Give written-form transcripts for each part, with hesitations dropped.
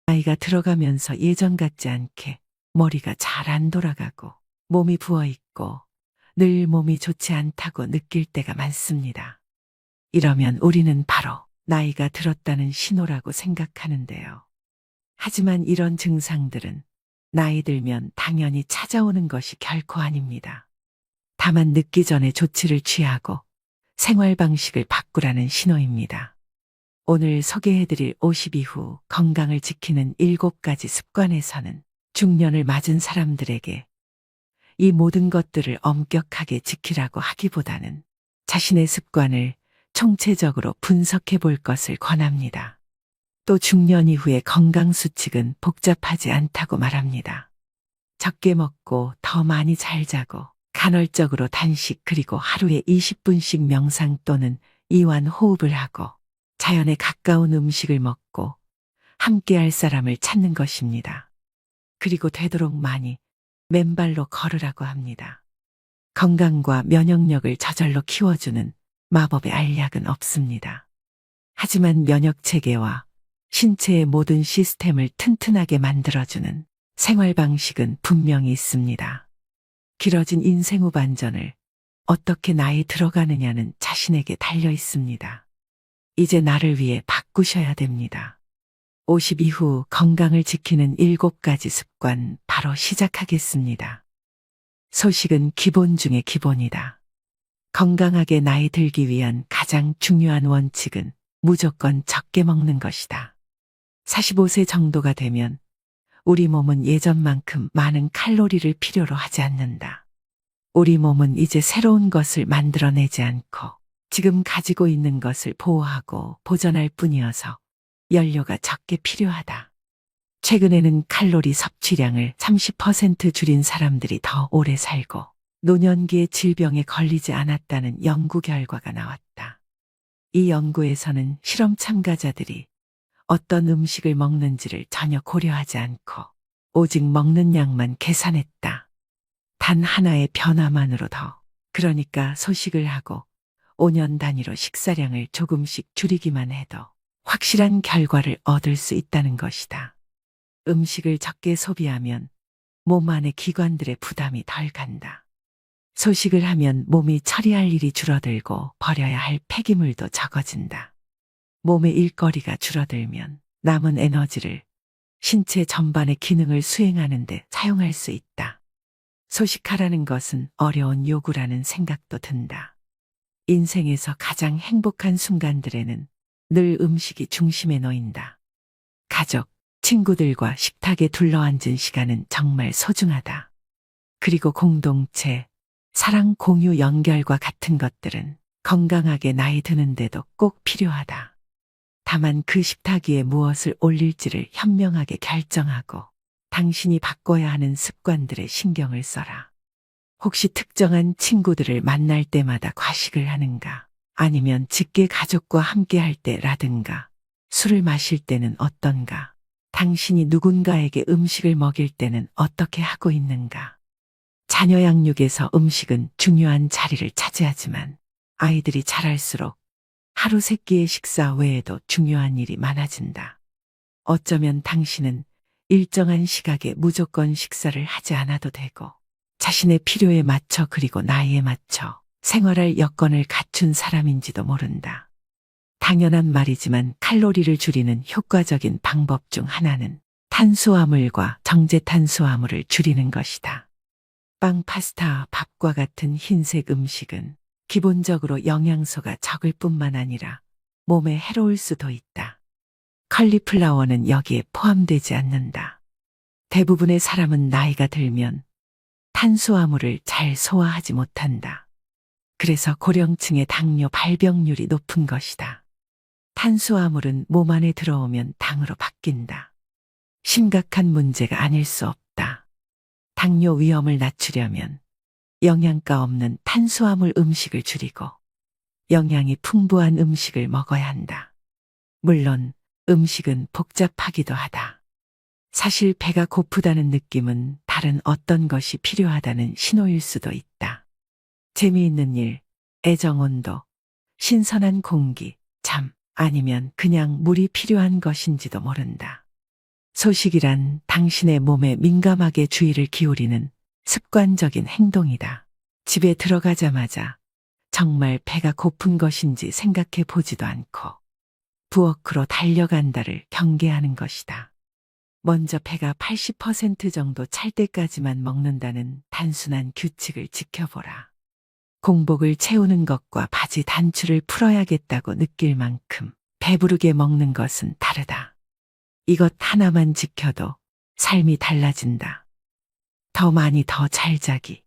나이가 들어가면서 예전 같지 않게 머리가 잘 안 돌아가고 몸이 부어 있고 늘 몸이 좋지 않다고 느낄 때가 많습니다. 이러면 우리는 바로 나이가 들었다는 신호라고 생각하는데요. 하지만 이런 증상들은 나이 들면 당연히 찾아오는 것이 결코 아닙니다. 다만 늦기 전에 조치를 취하고 생활 방식을 바꾸라는 신호입니다. 오늘 소개해드릴 50 이후 건강을 지키는 7가지 습관에서는 중년을 맞은 사람들에게 이 모든 것들을 엄격하게 지키라고 하기보다는 자신의 습관을 총체적으로 분석해 볼 것을 권합니다. 또 중년 이후의 건강 수칙은 복잡하지 않다고 말합니다. 적게 먹고 더 많이 잘 자고 간헐적으로 단식 그리고 하루에 20분씩 명상 또는 이완 호흡을 하고 자연에 가까운 음식을 먹고 함께할 사람을 찾는 것입니다. 그리고 되도록 많이 맨발로 걸으라고 합니다. 건강과 면역력을 저절로 키워주는 마법의 알약은 없습니다. 하지만 면역 체계와 신체의 모든 시스템을 튼튼하게 만들어주는 생활 방식은 분명히 있습니다. 길어진 인생 후반전을 어떻게 나이 들어가느냐는 자신에게 달려 있습니다. 이제 나를 위해 바꾸셔야 됩니다. 50 이후 건강을 지키는 7가지 습관 바로 시작하겠습니다. 소식은 기본 중의 기본이다. 건강하게 나이 들기 위한 가장 중요한 원칙은 무조건 적게 먹는 것이다. 45세 정도가 되면 우리 몸은 예전만큼 많은 칼로리를 필요로 하지 않는다. 우리 몸은 이제 새로운 것을 만들어내지 않고 지금 가지고 있는 것을 보호하고 보존할 뿐이어서 연료가 적게 필요하다. 최근에는 칼로리 섭취량을 30% 줄인 사람들이 더 오래 살고 노년기의 질병에 걸리지 않았다는 연구 결과가 나왔다. 이 연구에서는 실험 참가자들이 어떤 음식을 먹는지를 전혀 고려하지 않고 오직 먹는 양만 계산했다. 단 하나의 변화만으로 그러니까 소식을 하고 5년 단위로 식사량을 조금씩 줄이기만 해도 확실한 결과를 얻을 수 있다는 것이다. 음식을 적게 소비하면 몸 안의 기관들의 부담이 덜 간다. 소식을 하면 몸이 처리할 일이 줄어들고 버려야 할 폐기물도 적어진다. 몸의 일거리가 줄어들면 남은 에너지를 신체 전반의 기능을 수행하는 데 사용할 수 있다. 소식하라는 것은 어려운 요구라는 생각도 든다. 인생에서 가장 행복한 순간들에는 늘 음식이 중심에 놓인다. 가족, 친구들과 식탁에 둘러앉은 시간은 정말 소중하다. 그리고 공동체, 사랑 공유 연결과 같은 것들은 건강하게 나이 드는데도 꼭 필요하다. 다만 그 식탁 위에 무엇을 올릴지를 현명하게 결정하고 당신이 바꿔야 하는 습관들에 신경을 써라. 혹시 특정한 친구들을 만날 때마다 과식을 하는가? 아니면 직계 가족과 함께 할 때라든가 술을 마실 때는 어떤가? 당신이 누군가에게 음식을 먹일 때는 어떻게 하고 있는가? 자녀 양육에서 음식은 중요한 자리를 차지하지만 아이들이 자랄수록 하루 3끼의 식사 외에도 중요한 일이 많아진다. 어쩌면 당신은 일정한 시각에 무조건 식사를 하지 않아도 되고 자신의 필요에 맞춰 그리고 나이에 맞춰 생활할 여건을 갖춘 사람인지도 모른다. 당연한 말이지만 칼로리를 줄이는 효과적인 방법 중 하나는 탄수화물과 정제탄수화물을 줄이는 것이다. 빵, 파스타, 밥과 같은 흰색 음식은 기본적으로 영양소가 적을 뿐만 아니라 몸에 해로울 수도 있다. 컬리플라워는 여기에 포함되지 않는다. 대부분의 사람은 나이가 들면 탄수화물을 잘 소화하지 못한다. 그래서 고령층의 당뇨 발병률이 높은 것이다. 탄수화물은 몸 안에 들어오면 당으로 바뀐다. 심각한 문제가 아닐 수 없다. 당뇨 위험을 낮추려면 영양가 없는 탄수화물 음식을 줄이고 영양이 풍부한 음식을 먹어야 한다. 물론 음식은 복잡하기도 하다. 사실 배가 고프다는 느낌은 다른 어떤 것이 필요하다는 신호일 수도 있다. 재미있는 일, 애정 온도, 신선한 공기, 잠, 아니면 그냥 물이 필요한 것인지도 모른다. 소식이란 당신의 몸에 민감하게 주의를 기울이는 습관적인 행동이다. 집에 들어가자마자 정말 배가 고픈 것인지 생각해 보지도 않고 부엌으로 달려간다를 경계하는 것이다. 먼저 배가 80% 정도 찰 때까지만 먹는다는 단순한 규칙을 지켜보라. 공복을 채우는 것과 바지 단추를 풀어야겠다고 느낄 만큼 배부르게 먹는 것은 다르다. 이것 하나만 지켜도 삶이 달라진다. 더 많이 더 잘 자기.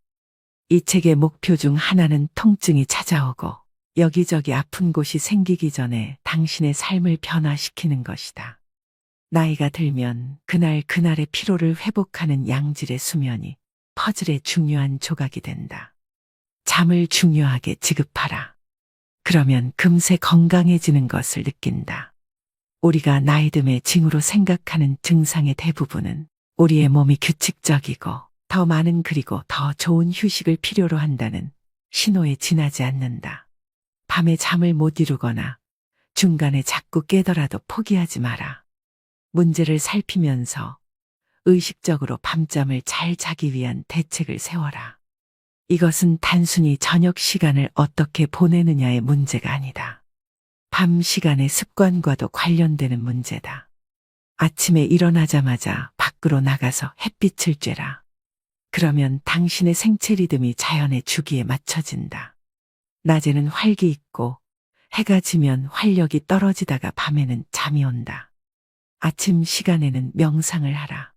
이 책의 목표 중 하나는 통증이 찾아오고 여기저기 아픈 곳이 생기기 전에 당신의 삶을 변화시키는 것이다. 나이가 들면 그날의 피로를 회복하는 양질의 수면이 퍼즐의 중요한 조각이 된다. 잠을 중요하게 지급하라. 그러면 금세 건강해지는 것을 느낀다. 우리가 나이듦의 징후로 생각하는 증상의 대부분은 우리의 몸이 규칙적이고 더 많은 그리고 더 좋은 휴식을 필요로 한다는 신호에 지나지 않는다. 밤에 잠을 못 이루거나 중간에 자꾸 깨더라도 포기하지 마라. 문제를 살피면서 의식적으로 밤잠을 잘 자기 위한 대책을 세워라. 이것은 단순히 저녁 시간을 어떻게 보내느냐의 문제가 아니다. 밤 시간의 습관과도 관련되는 문제다. 아침에 일어나자마자 밖으로 나가서 햇빛을 쬐라. 그러면 당신의 생체 리듬이 자연의 주기에 맞춰진다. 낮에는 활기 있고 해가 지면 활력이 떨어지다가 밤에는 잠이 온다. 아침 시간에는 명상을 하라.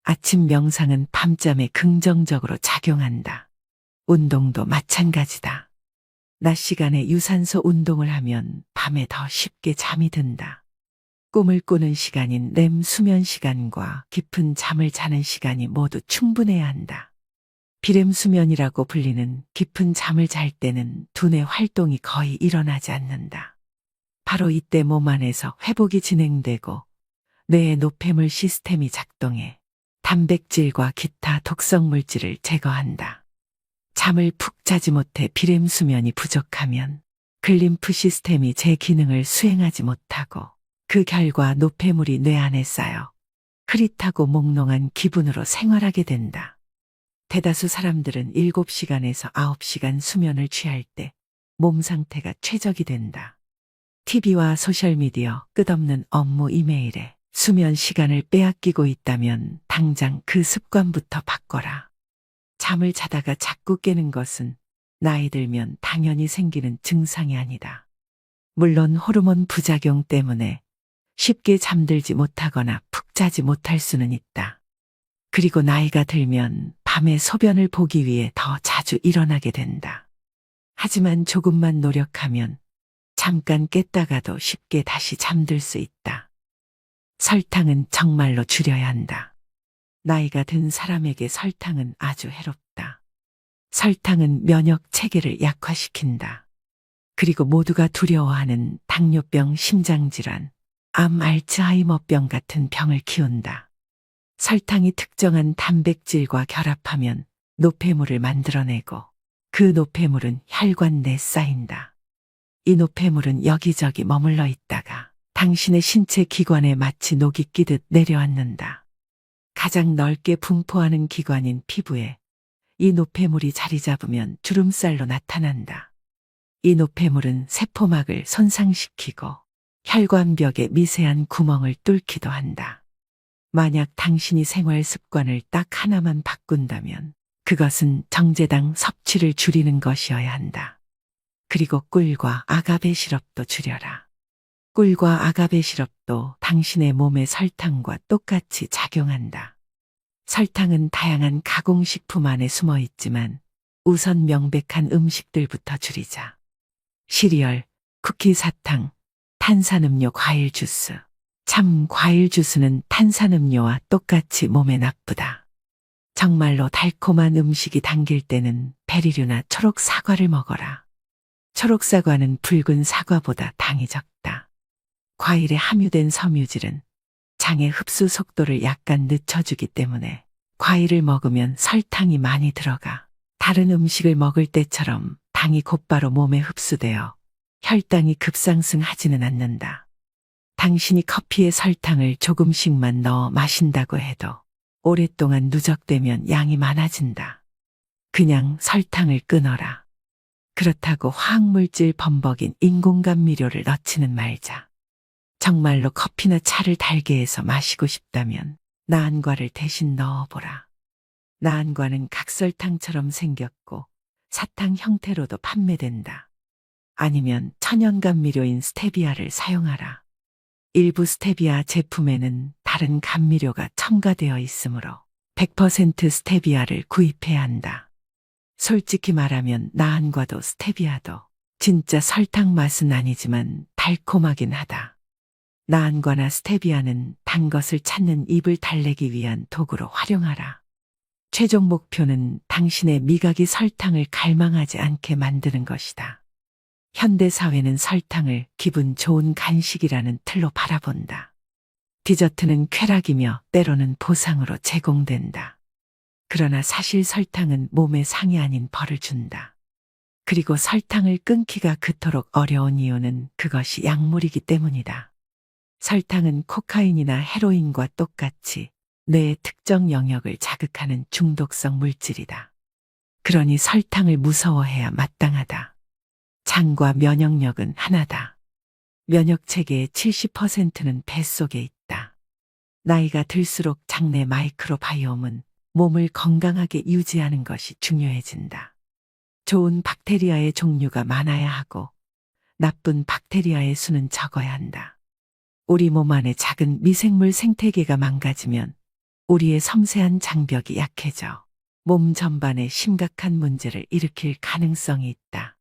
아침 명상은 밤잠에 긍정적으로 작용한다. 운동도 마찬가지다. 낮 시간에 유산소 운동을 하면 밤에 더 쉽게 잠이 든다. 꿈을 꾸는 시간인 렘 수면 시간과 깊은 잠을 자는 시간이 모두 충분해야 한다. 비렘 수면이라고 불리는 깊은 잠을 잘 때는 두뇌 활동이 거의 일어나지 않는다. 바로 이때 몸 안에서 회복이 진행되고 뇌의 노폐물 시스템이 작동해 단백질과 기타 독성 물질을 제거한다. 잠을 푹 자지 못해 비렘 수면이 부족하면 글림프 시스템이 제 기능을 수행하지 못하고 그 결과 노폐물이 뇌 안에 쌓여 흐릿하고 몽롱한 기분으로 생활하게 된다. 대다수 사람들은 7시간에서 9시간 수면을 취할 때 몸 상태가 최적이 된다. TV와 소셜미디어, 끝없는 업무 이메일에 수면 시간을 빼앗기고 있다면 당장 그 습관부터 바꿔라. 잠을 자다가 자꾸 깨는 것은 나이 들면 당연히 생기는 증상이 아니다. 물론 호르몬 부작용 때문에 쉽게 잠들지 못하거나 푹 자지 못할 수는 있다. 그리고 나이가 들면 밤에 소변을 보기 위해 더 자주 일어나게 된다. 하지만 조금만 노력하면 잠깐 깼다가도 쉽게 다시 잠들 수 있다. 설탕은 정말로 줄여야 한다. 나이가 든 사람에게 설탕은 아주 해롭다. 설탕은 면역 체계를 약화시킨다. 그리고 모두가 두려워하는 당뇨병, 심장질환, 암, 알츠하이머병 같은 병을 키운다. 설탕이 특정한 단백질과 결합하면 노폐물을 만들어내고 그 노폐물은 혈관 내에 쌓인다. 이 노폐물은 여기저기 머물러 있다가 당신의 신체 기관에 마치 녹이 끼듯 내려앉는다. 가장 넓게 분포하는 기관인 피부에 이 노폐물이 자리 잡으면 주름살로 나타난다. 이 노폐물은 세포막을 손상시키고 혈관벽에 미세한 구멍을 뚫기도 한다. 만약 당신이 생활 습관을 딱 하나만 바꾼다면 그것은 정제당 섭취를 줄이는 것이어야 한다. 그리고 꿀과 아가베 시럽도 줄여라. 꿀과 아가베 시럽도 당신의 몸의 설탕과 똑같이 작용한다. 설탕은 다양한 가공식품 안에 숨어 있지만 우선 명백한 음식들부터 줄이자. 시리얼, 쿠키, 사탕, 탄산음료, 과일 주스. 참, 과일 주스는 탄산음료와 똑같이 몸에 나쁘다. 정말로 달콤한 음식이 당길 때는 베리류나 초록 사과를 먹어라. 초록 사과는 붉은 사과보다 당이 적다. 과일에 함유된 섬유질은 장의 흡수 속도를 약간 늦춰주기 때문에 과일을 먹으면 설탕이 많이 들어가 다른 음식을 먹을 때처럼 당이 곧바로 몸에 흡수되어 혈당이 급상승하지는 않는다. 당신이 커피에 설탕을 조금씩만 넣어 마신다고 해도 오랫동안 누적되면 양이 많아진다. 그냥 설탕을 끊어라. 그렇다고 화학물질 범벅인 인공감미료를 넣지는 말자. 정말로 커피나 차를 달게 해서 마시고 싶다면 나안과를 대신 넣어보라. 나안과는 각설탕처럼 생겼고 사탕 형태로도 판매된다. 아니면 천연감미료인 스테비아를 사용하라. 일부 스테비아 제품에는 다른 감미료가 첨가되어 있으므로 100% 스테비아를 구입해야 한다. 솔직히 말하면 나안과도 스테비아도 진짜 설탕 맛은 아니지만 달콤하긴 하다. 나안과나 스테비아는 단 것을 찾는 입을 달래기 위한 도구로 활용하라. 최종 목표는 당신의 미각이 설탕을 갈망하지 않게 만드는 것이다. 현대 사회는 설탕을 기분 좋은 간식이라는 틀로 바라본다. 디저트는 쾌락이며 때로는 보상으로 제공된다. 그러나 사실 설탕은 몸에 상이 아닌 벌을 준다. 그리고 설탕을 끊기가 그토록 어려운 이유는 그것이 약물이기 때문이다. 설탕은 코카인이나 헤로인과 똑같이 뇌의 특정 영역을 자극하는 중독성 물질이다. 그러니 설탕을 무서워해야 마땅하다. 장과 면역력은 하나다. 면역체계의 70%는 뱃속에 있다. 나이가 들수록 장내 마이크로바이옴은 몸을 건강하게 유지하는 것이 중요해진다. 좋은 박테리아의 종류가 많아야 하고 나쁜 박테리아의 수는 적어야 한다. 우리 몸 안의 작은 미생물 생태계가 망가지면 우리의 섬세한 장벽이 약해져 몸 전반에 심각한 문제를 일으킬 가능성이 있다.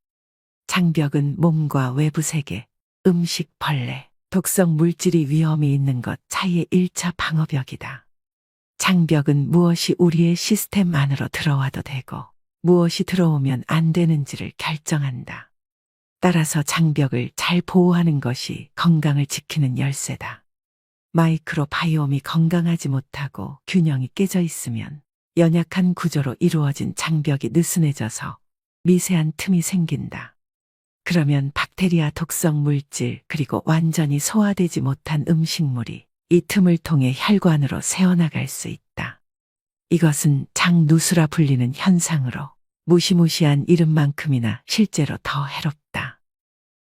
장벽은 몸과 외부 세계, 음식, 벌레, 독성 물질이 위험이 있는 것 사이의 1차 방어벽이다. 장벽은 무엇이 우리의 시스템 안으로 들어와도 되고 무엇이 들어오면 안 되는지를 결정한다. 따라서 장벽을 잘 보호하는 것이 건강을 지키는 열쇠다. 마이크로바이옴이 건강하지 못하고 균형이 깨져 있으면 연약한 구조로 이루어진 장벽이 느슨해져서 미세한 틈이 생긴다. 그러면 박테리아 독성 물질 그리고 완전히 소화되지 못한 음식물이 이 틈을 통해 혈관으로 새어나갈 수 있다. 이것은 장누수라 불리는 현상으로 무시무시한 이름만큼이나 실제로 더 해롭다.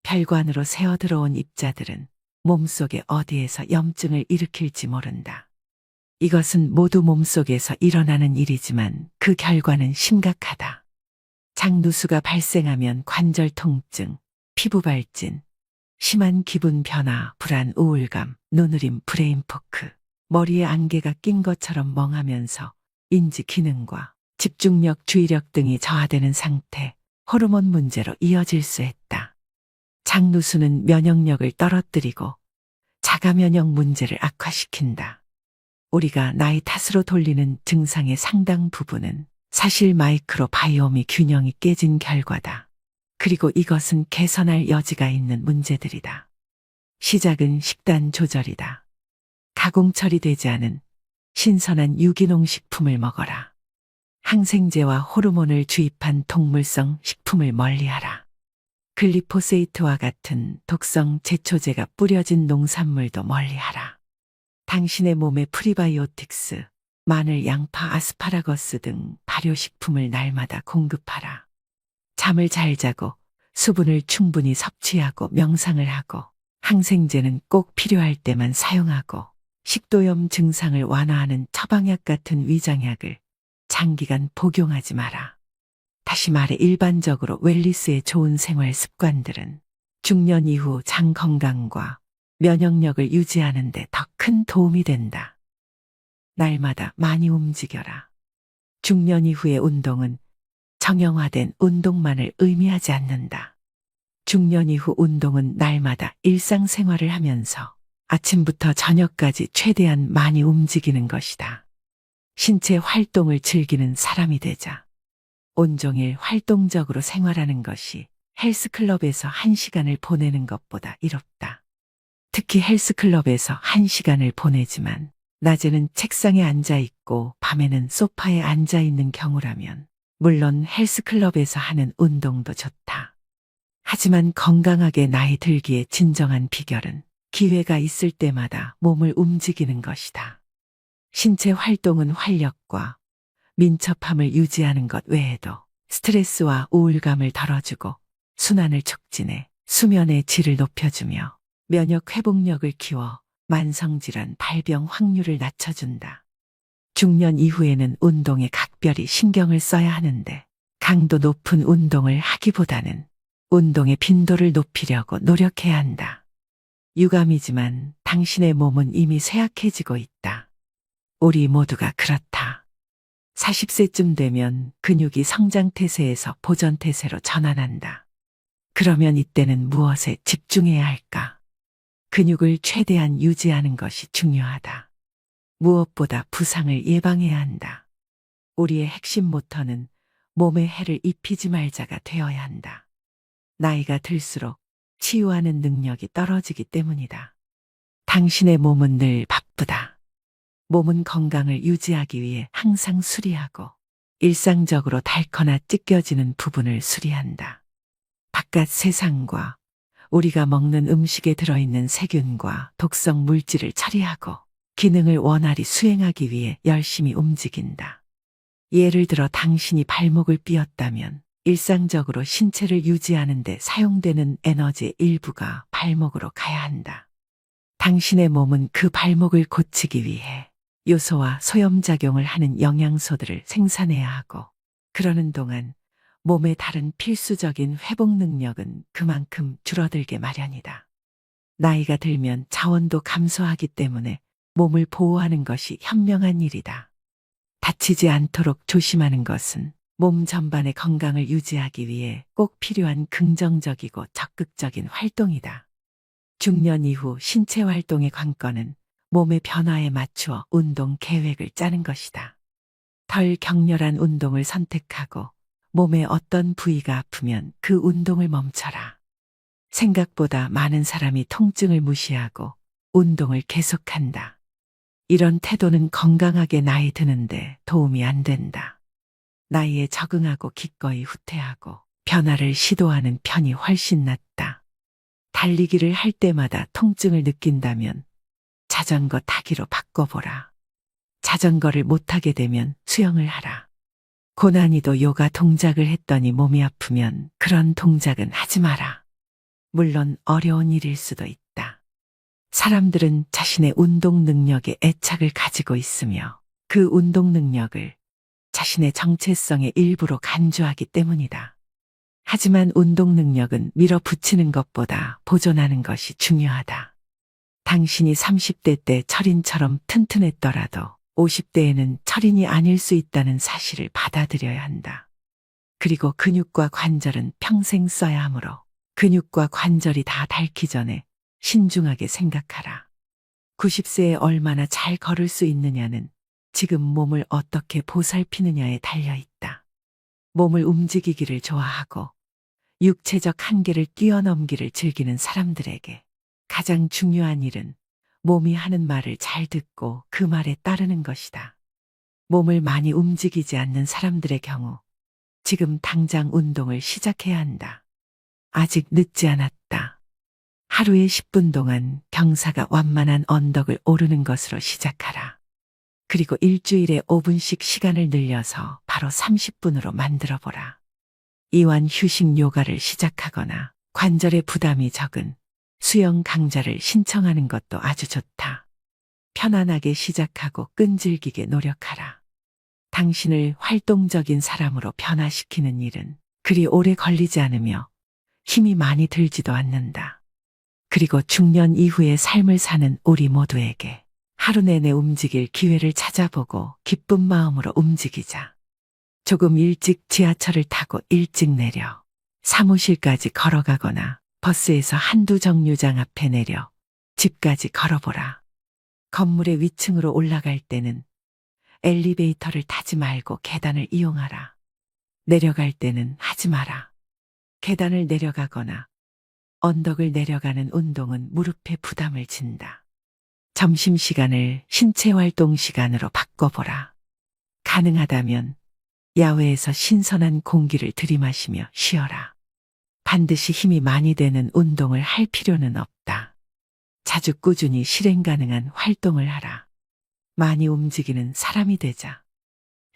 혈관으로 새어 들어온 입자들은 몸속에 어디에서 염증을 일으킬지 모른다. 이것은 모두 몸속에서 일어나는 일이지만 그 결과는 심각하다. 장누수가 발생하면 관절 통증, 피부 발진, 심한 기분 변화, 불안, 우울감, 눈으림, 브레인포크, 머리에 안개가 낀 것처럼 멍하면서 인지 기능과 집중력, 주의력 등이 저하되는 상태, 호르몬 문제로 이어질 수 있다. 장누수는 면역력을 떨어뜨리고 자가 면역 문제를 악화시킨다. 우리가 나이 탓으로 돌리는 증상의 상당 부분은 사실 마이크로바이옴이 균형이 깨진 결과다. 그리고 이것은 개선할 여지가 있는 문제들이다. 시작은 식단 조절이다. 가공 처리되지 않은 신선한 유기농 식품을 먹어라. 항생제와 호르몬을 주입한 동물성 식품을 멀리하라. 글리포세이트와 같은 독성 제초제가 뿌려진 농산물도 멀리하라. 당신의 몸에 프리바이오틱스, 마늘, 양파, 아스파라거스 등 발효식품을 날마다 공급하라. 잠을 잘 자고 수분을 충분히 섭취하고 명상을 하고 항생제는 꼭 필요할 때만 사용하고 식도염 증상을 완화하는 처방약 같은 위장약을 장기간 복용하지 마라. 다시 말해 일반적으로 웰니스의 좋은 생활 습관들은 중년 이후 장 건강과 면역력을 유지하는 데 더 큰 도움이 된다. 날마다 많이 움직여라. 중년 이후의 운동은 정형화된 운동만을 의미하지 않는다. 중년 이후 운동은 날마다 일상생활을 하면서 아침부터 저녁까지 최대한 많이 움직이는 것이다. 신체 활동을 즐기는 사람이 되자. 온종일 활동적으로 생활하는 것이 헬스클럽에서 1시간을 보내는 것보다 이롭다. 특히 헬스클럽에서 1시간을 보내지만 낮에는 책상에 앉아 있고 밤에는 소파에 앉아 있는 경우라면 물론 헬스클럽에서 하는 운동도 좋다. 하지만 건강하게 나이 들기의 진정한 비결은 기회가 있을 때마다 몸을 움직이는 것이다. 신체 활동은 활력과 민첩함을 유지하는 것 외에도 스트레스와 우울감을 덜어주고 순환을 촉진해 수면의 질을 높여주며 면역 회복력을 키워 만성질환 발병 확률을 낮춰준다. 중년 이후에는 운동에 각별히 신경을 써야 하는데 강도 높은 운동을 하기보다는 운동의 빈도를 높이려고 노력해야 한다. 유감이지만 당신의 몸은 이미 쇠약해지고 있다. 우리 모두가 그렇다. 40세쯤 되면 근육이 성장태세에서 보전태세로 전환한다. 그러면 이때는 무엇에 집중해야 할까? 근육을 최대한 유지하는 것이 중요하다. 무엇보다 부상을 예방해야 한다. 우리의 핵심 모터는 몸에 해를 입히지 말자가 되어야 한다. 나이가 들수록 치유하는 능력이 떨어지기 때문이다. 당신의 몸은 늘 바쁘다. 몸은 건강을 유지하기 위해 항상 수리하고 일상적으로 닳거나 찢겨지는 부분을 수리한다. 바깥 세상과 우리가 먹는 음식에 들어있는 세균과 독성 물질을 처리하고 기능을 원활히 수행하기 위해 열심히 움직인다. 예를 들어 당신이 발목을 삐었다면 일상적으로 신체를 유지하는 데 사용되는 에너지의 일부가 발목으로 가야 한다. 당신의 몸은 그 발목을 고치기 위해 요소와 소염작용을 하는 영양소들을 생산해야 하고 그러는 동안 몸의 다른 필수적인 회복 능력은 그만큼 줄어들게 마련이다. 나이가 들면 자원도 감소하기 때문에 몸을 보호하는 것이 현명한 일이다. 다치지 않도록 조심하는 것은 몸 전반의 건강을 유지하기 위해 꼭 필요한 긍정적이고 적극적인 활동이다. 중년 이후 신체 활동의 관건은 몸의 변화에 맞추어 운동 계획을 짜는 것이다. 덜 격렬한 운동을 선택하고 몸의 어떤 부위가 아프면 그 운동을 멈춰라. 생각보다 많은 사람이 통증을 무시하고 운동을 계속한다. 이런 태도는 건강하게 나이 드는데 도움이 안 된다. 나이에 적응하고 기꺼이 후퇴하고 변화를 시도하는 편이 훨씬 낫다. 달리기를 할 때마다 통증을 느낀다면 자전거 타기로 바꿔보라. 자전거를 못 타게 되면 수영을 하라. 고난이도 요가 동작을 했더니 몸이 아프면 그런 동작은 하지 마라. 물론 어려운 일일 수도 있다. 사람들은 자신의 운동 능력에 애착을 가지고 있으며 그 운동 능력을 자신의 정체성의 일부로 간주하기 때문이다. 하지만 운동 능력은 밀어붙이는 것보다 보존하는 것이 중요하다. 당신이 30대 때 철인처럼 튼튼했더라도 50대에는 철인이 아닐 수 있다는 사실을 받아들여야 한다. 그리고 근육과 관절은 평생 써야 하므로 근육과 관절이 다 닳기 전에 신중하게 생각하라. 90세에 얼마나 잘 걸을 수 있느냐는 지금 몸을 어떻게 보살피느냐에 달려있다. 몸을 움직이기를 좋아하고 육체적 한계를 뛰어넘기를 즐기는 사람들에게 가장 중요한 일은 몸이 하는 말을 잘 듣고 그 말에 따르는 것이다. 몸을 많이 움직이지 않는 사람들의 경우 지금 당장 운동을 시작해야 한다. 아직 늦지 않았다. 하루에 10분 동안 경사가 완만한 언덕을 오르는 것으로 시작하라. 그리고 일주일에 5분씩 시간을 늘려서 바로 30분으로 만들어 보라. 이완 휴식 요가를 시작하거나 관절에 부담이 적은 수영 강좌를 신청하는 것도 아주 좋다. 편안하게 시작하고 끈질기게 노력하라. 당신을 활동적인 사람으로 변화시키는 일은 그리 오래 걸리지 않으며 힘이 많이 들지도 않는다. 그리고 중년 이후의 삶을 사는 우리 모두에게 하루 내내 움직일 기회를 찾아보고 기쁜 마음으로 움직이자. 조금 일찍 지하철을 타고 일찍 내려 사무실까지 걸어가거나 버스에서 한두 정류장 앞에 내려 집까지 걸어보라. 건물의 위층으로 올라갈 때는 엘리베이터를 타지 말고 계단을 이용하라. 내려갈 때는 하지 마라. 계단을 내려가거나 언덕을 내려가는 운동은 무릎에 부담을 진다. 점심시간을 신체활동 시간으로 바꿔보라. 가능하다면 야외에서 신선한 공기를 들이마시며 쉬어라. 반드시 힘이 많이 되는 운동을 할 필요는 없다. 자주 꾸준히 실행 가능한 활동을 하라. 많이 움직이는 사람이 되자.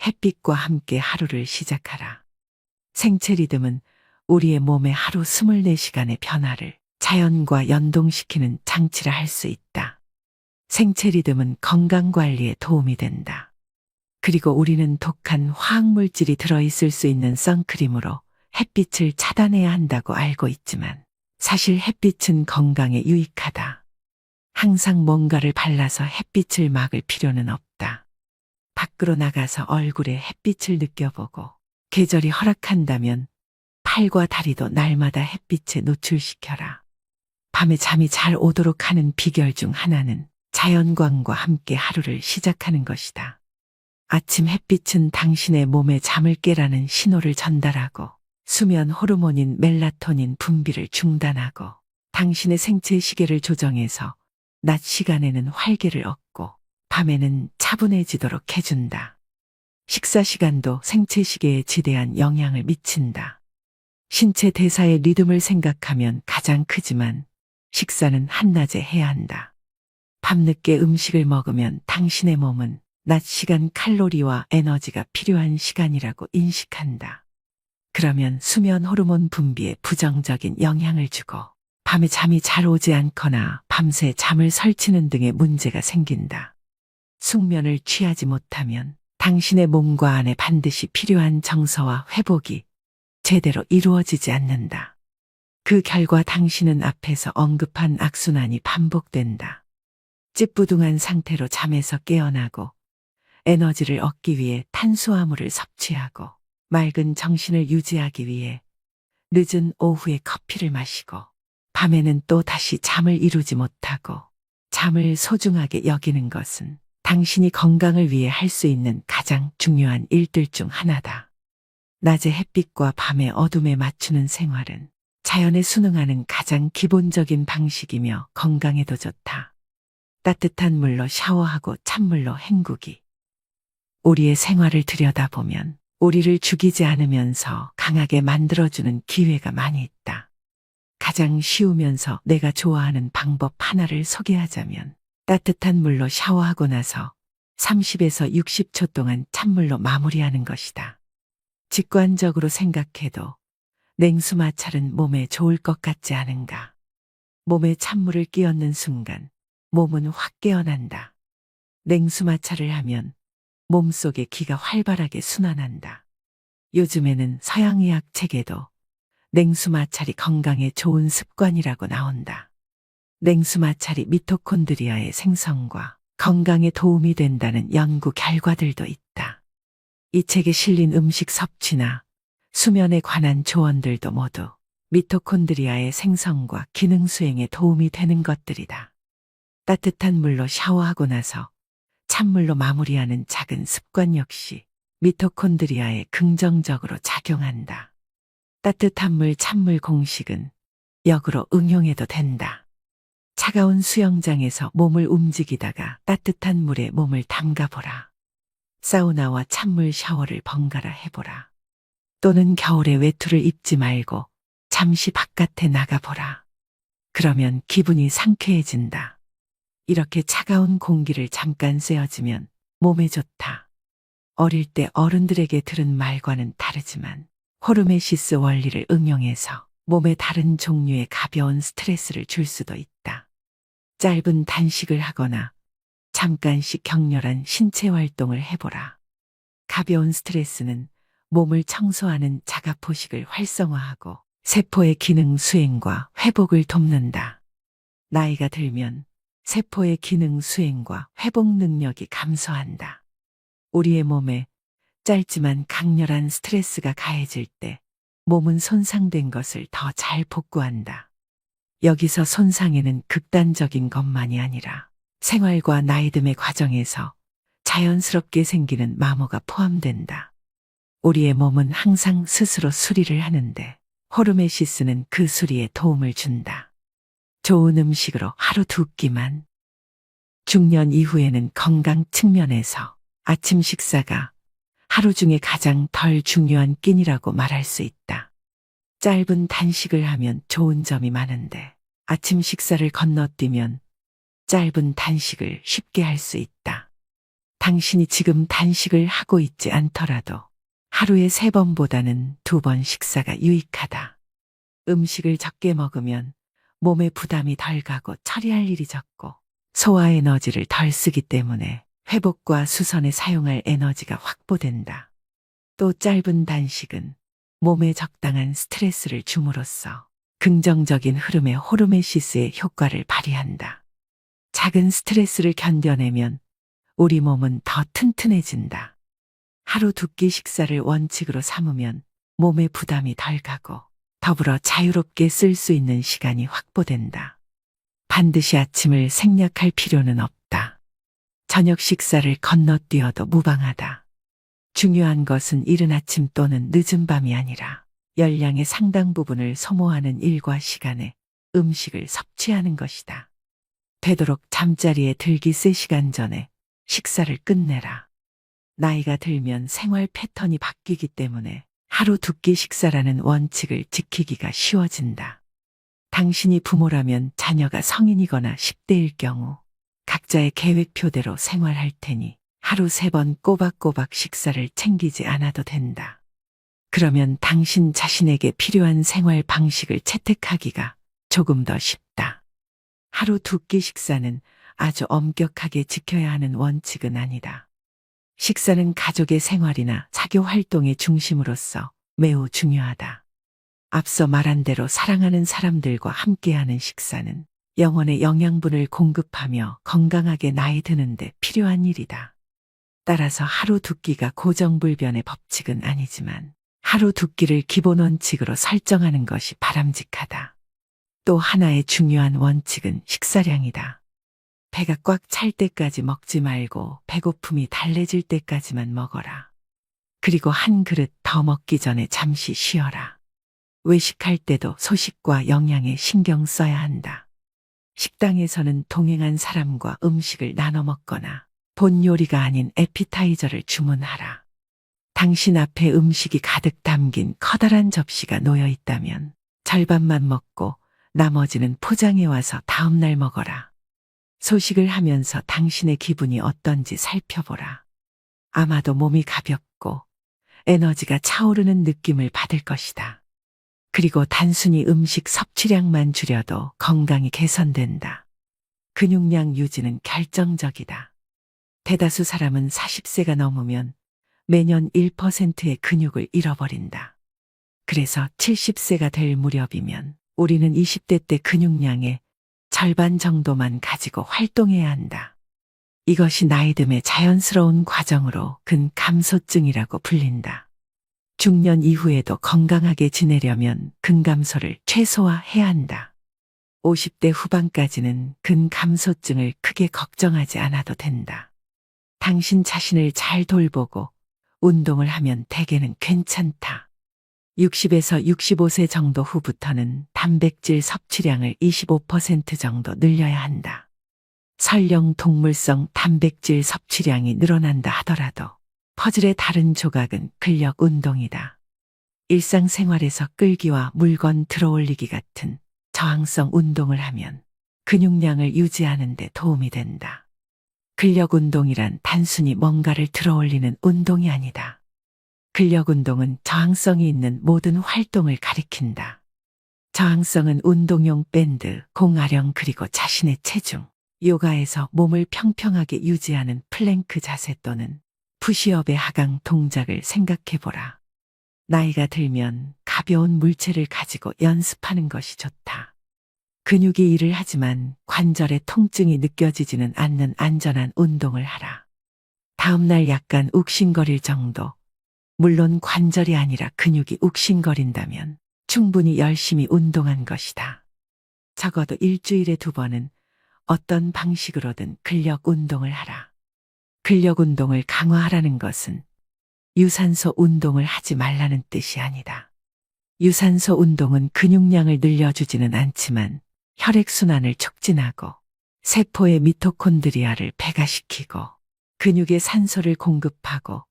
햇빛과 함께 하루를 시작하라. 생체 리듬은 우리의 몸의 하루 24시간의 변화를 자연과 연동시키는 장치라 할 수 있다. 생체 리듬은 건강 관리에 도움이 된다. 그리고 우리는 독한 화학물질이 들어있을 수 있는 선크림으로 햇빛을 차단해야 한다고 알고 있지만 사실 햇빛은 건강에 유익하다. 항상 뭔가를 발라서 햇빛을 막을 필요는 없다. 밖으로 나가서 얼굴에 햇빛을 느껴보고 계절이 허락한다면 팔과 다리도 날마다 햇빛에 노출시켜라. 밤에 잠이 잘 오도록 하는 비결 중 하나는 자연광과 함께 하루를 시작하는 것이다. 아침 햇빛은 당신의 몸에 잠을 깨라는 신호를 전달하고 수면 호르몬인 멜라토닌 분비를 중단하고 당신의 생체 시계를 조정해서 낮 시간에는 활기를 얻고 밤에는 차분해지도록 해준다. 식사 시간도 생체 시계에 지대한 영향을 미친다. 신체 대사의 리듬을 생각하면 가장 크지만 식사는 한낮에 해야 한다. 밤늦게 음식을 먹으면 당신의 몸은 낮 시간 칼로리와 에너지가 필요한 시간이라고 인식한다. 그러면 수면 호르몬 분비에 부정적인 영향을 주고 밤에 잠이 잘 오지 않거나 밤새 잠을 설치는 등의 문제가 생긴다. 숙면을 취하지 못하면 당신의 몸과 안에 반드시 필요한 정서와 회복이 제대로 이루어지지 않는다. 그 결과 당신은 앞에서 언급한 악순환이 반복된다. 찌뿌둥한 상태로 잠에서 깨어나고 에너지를 얻기 위해 탄수화물을 섭취하고 맑은 정신을 유지하기 위해 늦은 오후에 커피를 마시고 밤에는 또 다시 잠을 이루지 못하고 잠을 소중하게 여기는 것은 당신이 건강을 위해 할 수 있는 가장 중요한 일들 중 하나다. 낮의 햇빛과 밤의 어둠에 맞추는 생활은 자연에 순응하는 가장 기본적인 방식이며 건강에도 좋다. 따뜻한 물로 샤워하고 찬물로 헹구기. 우리의 생활을 들여다보면 우리를 죽이지 않으면서 강하게 만들어주는 기회가 많이 있다. 가장 쉬우면서 내가 좋아하는 방법 하나를 소개하자면 따뜻한 물로 샤워하고 나서 30에서 60초 동안 찬물로 마무리하는 것이다. 직관적으로 생각해도 냉수 마찰은 몸에 좋을 것 같지 않은가? 몸에 찬물을 끼얹는 순간 몸은 확 깨어난다. 냉수 마찰을 하면 몸속에 기가 활발하게 순환한다. 요즘에는 서양의학 책에도 냉수 마찰이 건강에 좋은 습관이라고 나온다. 냉수 마찰이 미토콘드리아의 생성과 건강에 도움이 된다는 연구 결과들도 있다. 이 책에 실린 음식 섭취나 수면에 관한 조언들도 모두 미토콘드리아의 생성과 기능 수행에 도움이 되는 것들이다. 따뜻한 물로 샤워하고 나서 찬물로 마무리하는 작은 습관 역시 미토콘드리아에 긍정적으로 작용한다. 따뜻한 물 찬물 공식은 역으로 응용해도 된다. 차가운 수영장에서 몸을 움직이다가 따뜻한 물에 몸을 담가보라. 사우나와 찬물 샤워를 번갈아 해보라. 또는 겨울에 외투를 입지 말고 잠시 바깥에 나가보라. 그러면 기분이 상쾌해진다. 이렇게 차가운 공기를 잠깐 쐬어주면 몸에 좋다. 어릴 때 어른들에게 들은 말과는 다르지만 호르메시스 원리를 응용해서 몸에 다른 종류의 가벼운 스트레스를 줄 수도 있다. 짧은 단식을 하거나 잠깐씩 격렬한 신체 활동을 해보라. 가벼운 스트레스는 몸을 청소하는 자가포식을 활성화하고 세포의 기능 수행과 회복을 돕는다. 나이가 들면 세포의 기능 수행과 회복 능력이 감소한다. 우리의 몸에 짧지만 강렬한 스트레스가 가해질 때 몸은 손상된 것을 더 잘 복구한다. 여기서 손상에는 극단적인 것만이 아니라 생활과 나이듦의 과정에서 자연스럽게 생기는 마모가 포함된다. 우리의 몸은 항상 스스로 수리를 하는데 호르메시스는 그 수리에 도움을 준다. 좋은 음식으로 하루 2끼만. 중년 이후에는 건강 측면에서 아침 식사가 하루 중에 가장 덜 중요한 끼니라고 말할 수 있다. 짧은 단식을 하면 좋은 점이 많은데 아침 식사를 건너뛰면 짧은 단식을 쉽게 할 수 있다. 당신이 지금 단식을 하고 있지 않더라도 하루에 3번보다는 2번 식사가 유익하다. 음식을 적게 먹으면 몸에 부담이 덜 가고 처리할 일이 적고 소화 에너지를 덜 쓰기 때문에 회복과 수선에 사용할 에너지가 확보된다. 또 짧은 단식은 몸에 적당한 스트레스를 줌으로써 긍정적인 흐름의 호르메시스의 효과를 발휘한다. 작은 스트레스를 견뎌내면 우리 몸은 더 튼튼해진다. 하루 2끼 식사를 원칙으로 삼으면 몸에 부담이 덜 가고 더불어 자유롭게 쓸 수 있는 시간이 확보된다. 반드시 아침을 생략할 필요는 없다. 저녁 식사를 건너뛰어도 무방하다. 중요한 것은 이른 아침 또는 늦은 밤이 아니라 열량의 상당 부분을 소모하는 일과 시간에 음식을 섭취하는 것이다. 되도록 잠자리에 들기 3시간 전에 식사를 끝내라. 나이가 들면 생활 패턴이 바뀌기 때문에 하루 2끼 식사라는 원칙을 지키기가 쉬워진다. 당신이 부모라면 자녀가 성인이거나 10대일 경우 각자의 계획표대로 생활할 테니 하루 3번 꼬박꼬박 식사를 챙기지 않아도 된다. 그러면 당신 자신에게 필요한 생활 방식을 채택하기가 조금 더 쉽다. 하루 2끼 식사는 아주 엄격하게 지켜야 하는 원칙은 아니다. 식사는 가족의 생활이나 사교 활동의 중심으로서 매우 중요하다. 앞서 말한 대로 사랑하는 사람들과 함께하는 식사는 영혼의 영양분을 공급하며 건강하게 나이 드는데 필요한 일이다. 따라서 하루 2끼가 고정불변의 법칙은 아니지만 하루 2끼를 기본 원칙으로 설정하는 것이 바람직하다. 또 하나의 중요한 원칙은 식사량이다. 배가 꽉 찰 때까지 먹지 말고 배고픔이 달래질 때까지만 먹어라. 그리고 한 그릇 더 먹기 전에 잠시 쉬어라. 외식할 때도 소식과 영양에 신경 써야 한다. 식당에서는 동행한 사람과 음식을 나눠 먹거나 본 요리가 아닌 에피타이저를 주문하라. 당신 앞에 음식이 가득 담긴 커다란 접시가 놓여 있다면 절반만 먹고 나머지는 포장해 와서 다음날 먹어라. 소식을 하면서 당신의 기분이 어떤지 살펴보라. 아마도 몸이 가볍고 에너지가 차오르는 느낌을 받을 것이다. 그리고 단순히 음식 섭취량만 줄여도 건강이 개선된다. 근육량 유지는 결정적이다. 대다수 사람은 40세가 넘으면 매년 1%의 근육을 잃어버린다. 그래서 70세가 될 무렵이면 우리는 20대 때 근육량의 절반 정도만 가지고 활동해야 한다. 이것이 나이듦의 자연스러운 과정으로 근감소증이라고 불린다. 중년 이후에도 건강하게 지내려면 근감소를 최소화해야 한다. 50대 후반까지는 근감소증을 크게 걱정하지 않아도 된다. 당신 자신을 잘 돌보고 운동을 하면 대개는 괜찮다. 60에서 65세 정도 후부터는 단백질 섭취량을 25% 정도 늘려야 한다. 설령 동물성 단백질 섭취량이 늘어난다 하더라도 퍼즐의 다른 조각은 근력 운동이다. 일상생활에서 끌기와 물건 들어올리기 같은 저항성 운동을 하면 근육량을 유지하는 데 도움이 된다. 근력 운동이란 단순히 뭔가를 들어올리는 운동이 아니다. 근력 운동은 저항성이 있는 모든 활동을 가리킨다. 저항성은 운동용 밴드, 공아령 그리고 자신의 체중, 요가에서 몸을 평평하게 유지하는 플랭크 자세 또는 푸시업의 하강 동작을 생각해보라. 나이가 들면 가벼운 물체를 가지고 연습하는 것이 좋다. 근육이 일을 하지만 관절의 통증이 느껴지지는 않는 안전한 운동을 하라. 다음날 약간 욱신거릴 정도, 물론 관절이 아니라 근육이 욱신거린다면 충분히 열심히 운동한 것이다. 적어도 일주일에 2번은 어떤 방식으로든 근력 운동을 하라. 근력 운동을 강화하라는 것은 유산소 운동을 하지 말라는 뜻이 아니다. 유산소 운동은 근육량을 늘려주지는 않지만 혈액순환을 촉진하고 세포의 미토콘드리아를 배가시키고 근육에 산소를 공급하고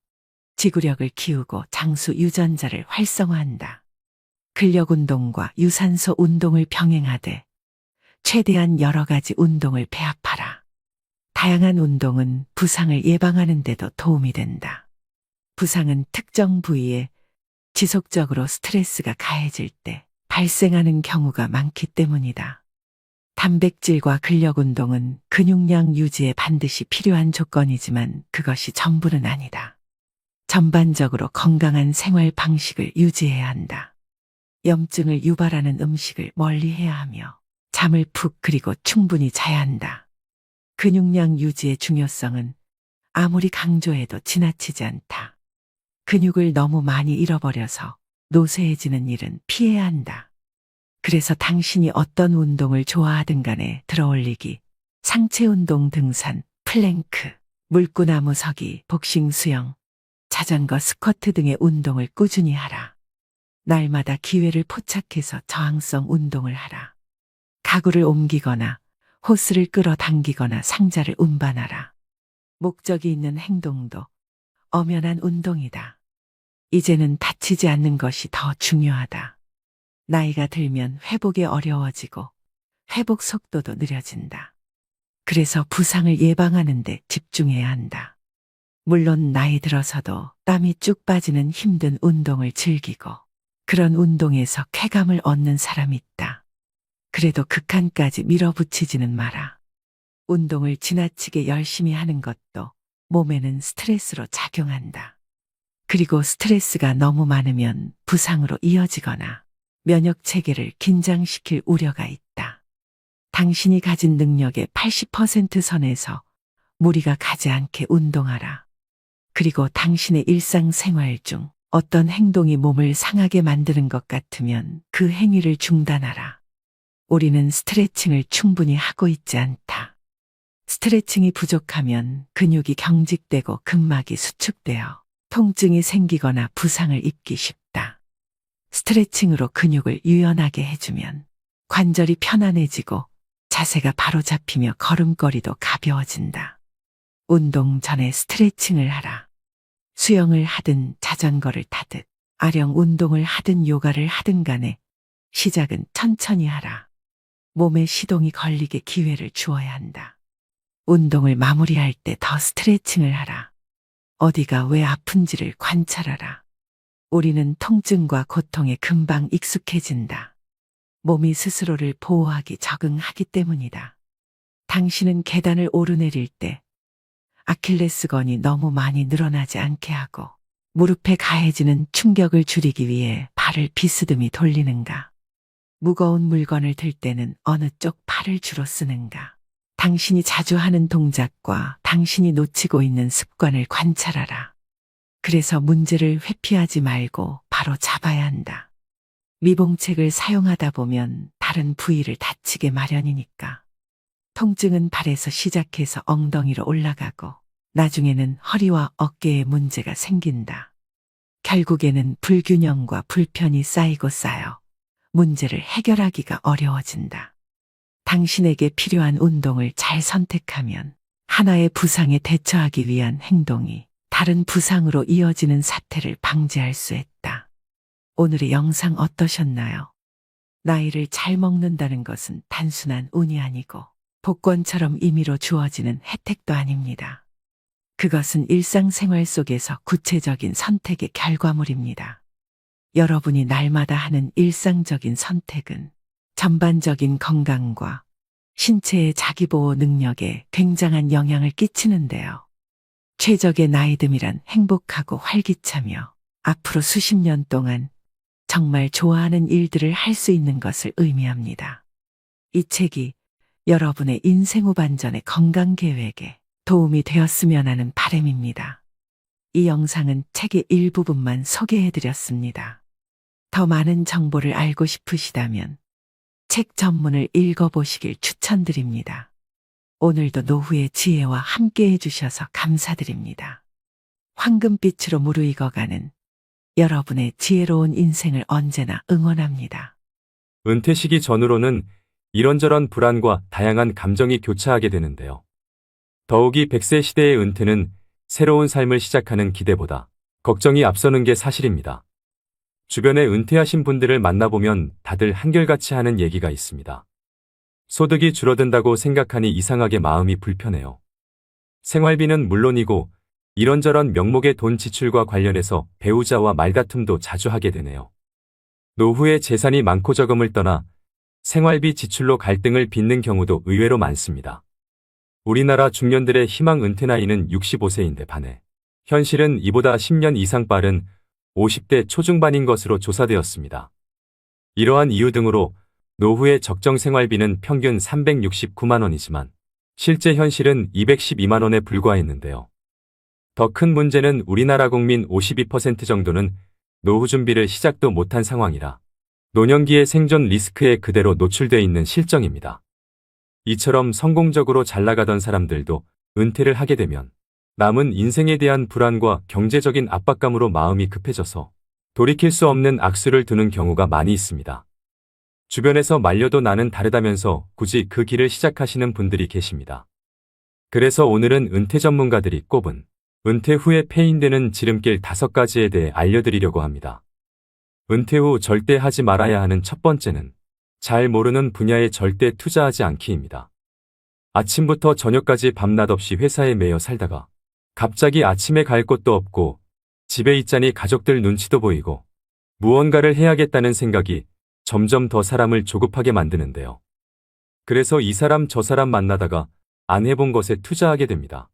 지구력을 키우고 장수 유전자를 활성화한다. 근력 운동과 유산소 운동을 병행하되 최대한 여러 가지 운동을 배합하라. 다양한 운동은 부상을 예방하는 데도 도움이 된다. 부상은 특정 부위에 지속적으로 스트레스가 가해질 때 발생하는 경우가 많기 때문이다. 단백질과 근력 운동은 근육량 유지에 반드시 필요한 조건이지만 그것이 전부는 아니다. 전반적으로 건강한 생활 방식을 유지해야 한다. 염증을 유발하는 음식을 멀리해야 하며 잠을 푹 그리고 충분히 자야 한다. 근육량 유지의 중요성은 아무리 강조해도 지나치지 않다. 근육을 너무 많이 잃어버려서 노쇠해지는 일은 피해야 한다. 그래서 당신이 어떤 운동을 좋아하든 간에 들어올리기, 상체 운동, 등산, 플랭크, 물구나무 서기, 복싱, 수영, 자전거, 스쿼트 등의 운동을 꾸준히 하라. 날마다 기회를 포착해서 저항성 운동을 하라. 가구를 옮기거나 호스를 끌어당기거나 상자를 운반하라. 목적이 있는 행동도 엄연한 운동이다. 이제는 다치지 않는 것이 더 중요하다. 나이가 들면 회복이 어려워지고 회복 속도도 느려진다. 그래서 부상을 예방하는 데 집중해야 한다. 물론 나이 들어서도 땀이 쭉 빠지는 힘든 운동을 즐기고 그런 운동에서 쾌감을 얻는 사람이 있다. 그래도 극한까지 밀어붙이지는 마라. 운동을 지나치게 열심히 하는 것도 몸에는 스트레스로 작용한다. 그리고 스트레스가 너무 많으면 부상으로 이어지거나 면역 체계를 긴장시킬 우려가 있다. 당신이 가진 능력의 80% 선에서 무리가 가지 않게 운동하라. 그리고 당신의 일상생활 중 어떤 행동이 몸을 상하게 만드는 것 같으면 그 행위를 중단하라. 우리는 스트레칭을 충분히 하고 있지 않다. 스트레칭이 부족하면 근육이 경직되고 근막이 수축되어 통증이 생기거나 부상을 입기 쉽다. 스트레칭으로 근육을 유연하게 해주면 관절이 편안해지고 자세가 바로 잡히며 걸음걸이도 가벼워진다. 운동 전에 스트레칭을 하라. 수영을 하든 자전거를 타든 아령 운동을 하든 요가를 하든 간에 시작은 천천히 하라. 몸에 시동이 걸리게 기회를 주어야 한다. 운동을 마무리할 때 더 스트레칭을 하라. 어디가 왜 아픈지를 관찰하라. 우리는 통증과 고통에 금방 익숙해진다. 몸이 스스로를 보호하기 적응하기 때문이다. 당신은 계단을 오르내릴 때 아킬레스건이 너무 많이 늘어나지 않게 하고 무릎에 가해지는 충격을 줄이기 위해 발을 비스듬히 돌리는가? 무거운 물건을 들 때는 어느 쪽 팔을 주로 쓰는가? 당신이 자주 하는 동작과 당신이 놓치고 있는 습관을 관찰하라. 그래서 문제를 회피하지 말고 바로 잡아야 한다. 미봉책을 사용하다 보면 다른 부위를 다치게 마련이니까. 통증은 발에서 시작해서 엉덩이로 올라가고 나중에는 허리와 어깨에 문제가 생긴다. 결국에는 불균형과 불편이 쌓이고 쌓여 문제를 해결하기가 어려워진다. 당신에게 필요한 운동을 잘 선택하면 하나의 부상에 대처하기 위한 행동이 다른 부상으로 이어지는 사태를 방지할 수 있다. 오늘의 영상 어떠셨나요? 나이를 잘 먹는다는 것은 단순한 운이 아니고 복권처럼 임의로 주어지는 혜택도 아닙니다. 그것은 일상생활 속에서 구체적인 선택의 결과물입니다. 여러분이 날마다 하는 일상적인 선택은 전반적인 건강과 신체의 자기보호 능력에 굉장한 영향을 끼치는데요. 최적의 나이듦이란 행복하고 활기차며 앞으로 수십 년 동안 정말 좋아하는 일들을 할 수 있는 것을 의미합니다. 이 책이 여러분의 인생 후반전의 건강 계획에 도움이 되었으면 하는 바람입니다. 이 영상은 책의 일부분만 소개해드렸습니다. 더 많은 정보를 알고 싶으시다면 책 전문을 읽어보시길 추천드립니다. 오늘도 노후의 지혜와 함께 해주셔서 감사드립니다. 황금빛으로 무르익어가는 여러분의 지혜로운 인생을 언제나 응원합니다. 은퇴 시기 전후로는 이런저런 불안과 다양한 감정이 교차하게 되는데요. 더욱이 100세 시대의 은퇴는 새로운 삶을 시작하는 기대보다 걱정이 앞서는 게 사실입니다. 주변에 은퇴하신 분들을 만나보면 다들 한결같이 하는 얘기가 있습니다. 소득이 줄어든다고 생각하니 이상하게 마음이 불편해요. 생활비는 물론이고 이런저런 명목의 돈 지출과 관련해서 배우자와 말다툼도 자주 하게 되네요. 노후에 재산이 많고 적음을 떠나 생활비 지출로 갈등을 빚는 경우도 의외로 많습니다. 우리나라 중년들의 희망 은퇴 나이는 65세인데 반해 현실은 이보다 10년 이상 빠른 50대 초중반인 것으로 조사되었습니다. 이러한 이유 등으로 노후의 적정 생활비는 평균 369만 원이지만 실제 현실은 212만 원에 불과했는데요. 더 큰 문제는 우리나라 국민 52% 정도는 노후 준비를 시작도 못한 상황이라 노년기의 생존 리스크에 그대로 노출돼 있는 실정입니다. 이처럼 성공적으로 잘 나가던 사람들도 은퇴를 하게 되면 남은 인생에 대한 불안과 경제적인 압박감으로 마음이 급해져서 돌이킬 수 없는 악수를 두는 경우가 많이 있습니다. 주변에서 말려도 나는 다르다면서 굳이 그 길을 시작하시는 분들이 계십니다. 그래서 오늘은 은퇴 전문가들이 꼽은 은퇴 후에 패인되는 지름길 5가지에 대해 알려드리려고 합니다. 은퇴 후 절대 하지 말아야 하는 첫 번째는 잘 모르는 분야에 절대 투자하지 않기입니다. 아침부터 저녁까지 밤낮 없이 회사에 매여 살다가 갑자기 아침에 갈 곳도 없고 집에 있자니 가족들 눈치도 보이고 무언가를 해야겠다는 생각이 점점 더 사람을 조급하게 만드는데요. 그래서 이 사람 저 사람 만나다가 안 해본 것에 투자하게 됩니다.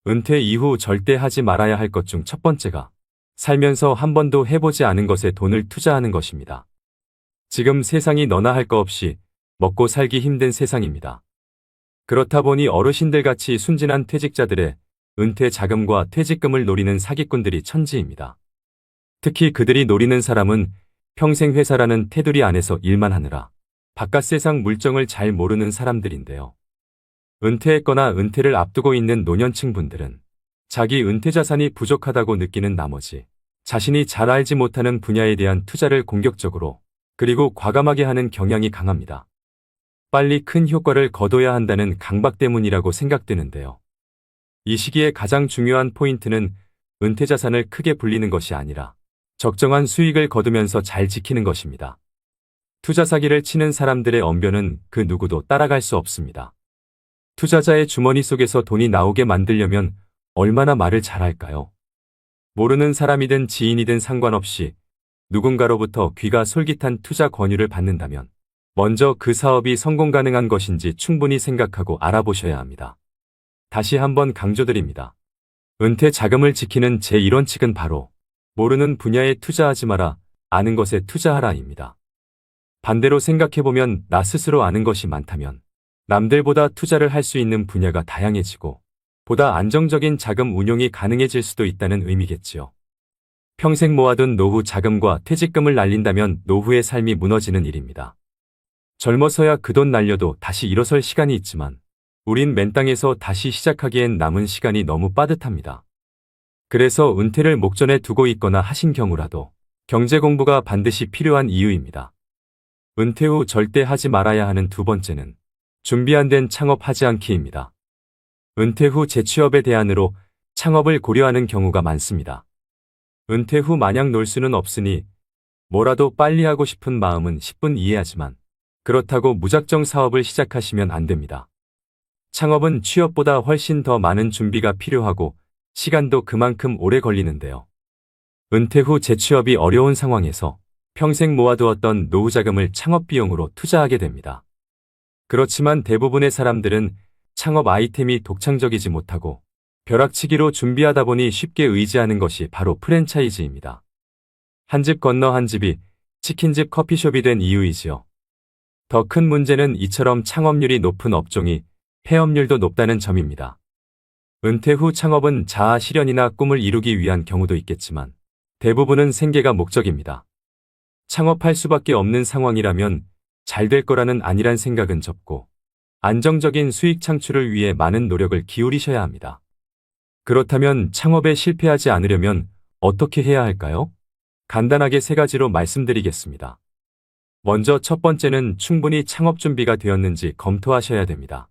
은퇴 이후 절대 하지 말아야 할 것 중 첫 번째가 살면서 한 번도 해보지 않은 것에 돈을 투자하는 것입니다. 지금 세상이 너나 할 거 없이 먹고 살기 힘든 세상입니다. 그렇다 보니 어르신들같이 순진한 퇴직자들의 은퇴 자금과 퇴직금을 노리는 사기꾼들이 천지입니다. 특히 그들이 노리는 사람은 평생 회사라는 테두리 안에서 일만 하느라 바깥 세상 물정을 잘 모르는 사람들인데요. 은퇴했거나 은퇴를 앞두고 있는 노년층 분들은 자기 은퇴 자산이 부족하다고 느끼는 나머지 자신이 잘 알지 못하는 분야에 대한 투자를 공격적으로 그리고 과감하게 하는 경향이 강합니다. 빨리 큰 효과를 거둬야 한다는 강박 때문이라고 생각되는데요. 이 시기에 가장 중요한 포인트는 은퇴 자산을 크게 불리는 것이 아니라 적정한 수익을 거두면서 잘 지키는 것입니다. 투자 사기를 치는 사람들의 언변은 그 누구도 따라갈 수 없습니다. 투자자의 주머니 속에서 돈이 나오게 만들려면 얼마나 말을 잘할까요? 모르는 사람이든 지인이든 상관없이 누군가로부터 귀가 솔깃한 투자 권유를 받는다면 먼저 그 사업이 성공 가능한 것인지 충분히 생각하고 알아보셔야 합니다. 다시 한번 강조드립니다. 은퇴 자금을 지키는 제1원칙은 바로 모르는 분야에 투자하지 마라, 아는 것에 투자하라입니다. 반대로 생각해보면 나 스스로 아는 것이 많다면 남들보다 투자를 할 수 있는 분야가 다양해지고 보다 안정적인 자금 운용이 가능해질 수도 있다는 의미겠지요. 평생 모아둔 노후 자금과 퇴직금을 날린다면 노후의 삶이 무너지는 일입니다. 젊어서야 그 돈 날려도 다시 일어설 시간이 있지만 우린 맨 땅에서 다시 시작하기엔 남은 시간이 너무 빠듯합니다. 그래서 은퇴를 목전에 두고 있거나 하신 경우라도 경제 공부가 반드시 필요한 이유입니다. 은퇴 후 절대 하지 말아야 하는 두 번째는 준비 안 된 창업하지 않기입니다. 은퇴 후 재취업의 대안으로 창업을 고려하는 경우가 많습니다. 은퇴 후 마냥 놀 수는 없으니 뭐라도 빨리 하고 싶은 마음은 10분 이해하지만 그렇다고 무작정 사업을 시작하시면 안 됩니다. 창업은 취업보다 훨씬 더 많은 준비가 필요하고 시간도 그만큼 오래 걸리는데요. 은퇴 후 재취업이 어려운 상황에서 평생 모아두었던 노후 자금을 창업 비용으로 투자하게 됩니다. 그렇지만 대부분의 사람들은 창업 아이템이 독창적이지 못하고 벼락치기로 준비하다 보니 쉽게 의지하는 것이 바로 프랜차이즈입니다. 한 집 건너 한 집이 치킨집 커피숍이 된 이유이지요. 더 큰 문제는 이처럼 창업률이 높은 업종이 폐업률도 높다는 점입니다. 은퇴 후 창업은 자아 실현이나 꿈을 이루기 위한 경우도 있겠지만 대부분은 생계가 목적입니다. 창업할 수밖에 없는 상황이라면 잘 될 거라는 안일한 생각은 접고 안정적인 수익 창출을 위해 많은 노력을 기울이셔야 합니다. 그렇다면 창업에 실패하지 않으려면 어떻게 해야 할까요? 간단하게 3가지로 말씀드리겠습니다. 먼저 첫 번째는 충분히 창업 준비가 되었는지 검토하셔야 됩니다.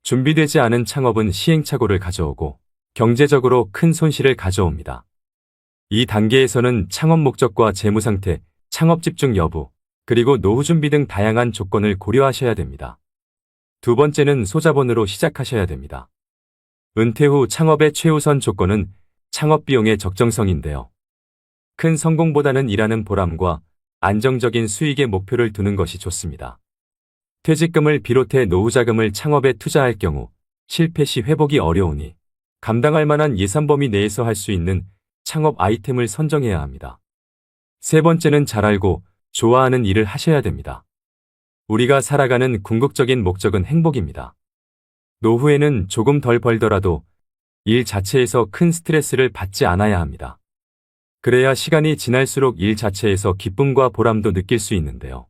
준비되지 않은 창업은 시행착오를 가져오고 경제적으로 큰 손실을 가져옵니다. 이 단계에서는 창업 목적과 재무 상태, 창업 집중 여부, 그리고 노후 준비 등 다양한 조건을 고려하셔야 됩니다. 두 번째는 소자본으로 시작하셔야 됩니다. 은퇴 후 창업의 최우선 조건은 창업 비용의 적정성인데요. 큰 성공보다는 일하는 보람과 안정적인 수익의 목표를 두는 것이 좋습니다. 퇴직금을 비롯해 노후 자금을 창업에 투자할 경우 실패 시 회복이 어려우니 감당할 만한 예산 범위 내에서 할 수 있는 창업 아이템을 선정해야 합니다. 세 번째는 잘 알고 좋아하는 일을 하셔야 됩니다. 우리가 살아가는 궁극적인 목적은 행복입니다. 노후에는 조금 덜 벌더라도 일 자체에서 큰 스트레스를 받지 않아야 합니다. 그래야 시간이 지날수록 일 자체에서 기쁨과 보람도 느낄 수 있는데요.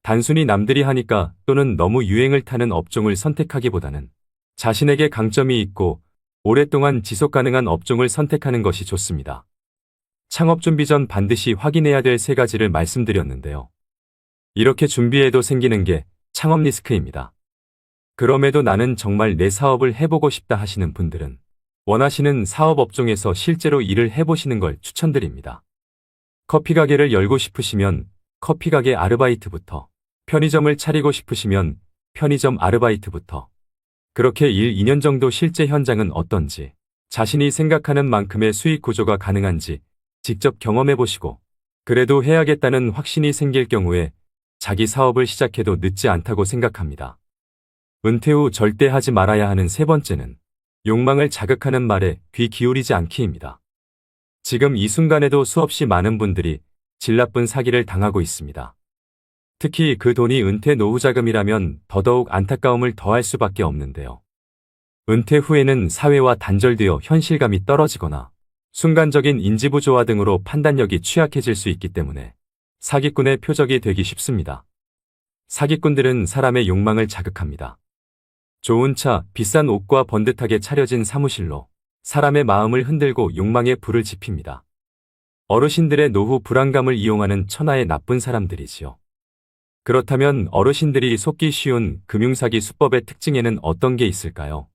단순히 남들이 하니까 또는 너무 유행을 타는 업종을 선택하기보다는 자신에게 강점이 있고 오랫동안 지속 가능한 업종을 선택하는 것이 좋습니다. 창업 준비 전 반드시 확인해야 될 세 가지를 말씀드렸는데요. 이렇게 준비해도 생기는 게 창업 리스크입니다. 그럼에도 나는 정말 내 사업을 해보고 싶다 하시는 분들은 원하시는 사업 업종에서 실제로 일을 해보시는 걸 추천드립니다. 커피 가게를 열고 싶으시면 커피 가게 아르바이트부터, 편의점을 차리고 싶으시면 편의점 아르바이트부터, 그렇게 1, 2년 정도 실제 현장은 어떤지, 자신이 생각하는 만큼의 수익 구조가 가능한지 직접 경험해보시고, 그래도 해야겠다는 확신이 생길 경우에 자기 사업을 시작해도 늦지 않다고 생각합니다. 은퇴 후 절대 하지 말아야 하는 세 번째는 욕망을 자극하는 말에 귀 기울이지 않기입니다. 지금 이 순간에도 수없이 많은 분들이 질 나쁜 사기를 당하고 있습니다. 특히 그 돈이 은퇴 노후 자금이라면 더더욱 안타까움을 더할 수밖에 없는데요. 은퇴 후에는 사회와 단절되어 현실감이 떨어지거나 순간적인 인지부조화 등으로 판단력이 취약해질 수 있기 때문에 사기꾼의 표적이 되기 쉽습니다. 사기꾼들은 사람의 욕망을 자극합니다. 좋은 차, 비싼 옷과 번듯하게 차려진 사무실로 사람의 마음을 흔들고 욕망의 불을 지핍니다. 어르신들의 노후 불안감을 이용하는 천하의 나쁜 사람들이지요. 그렇다면 어르신들이 속기 쉬운 금융사기 수법의 특징에는 어떤 게 있을까요?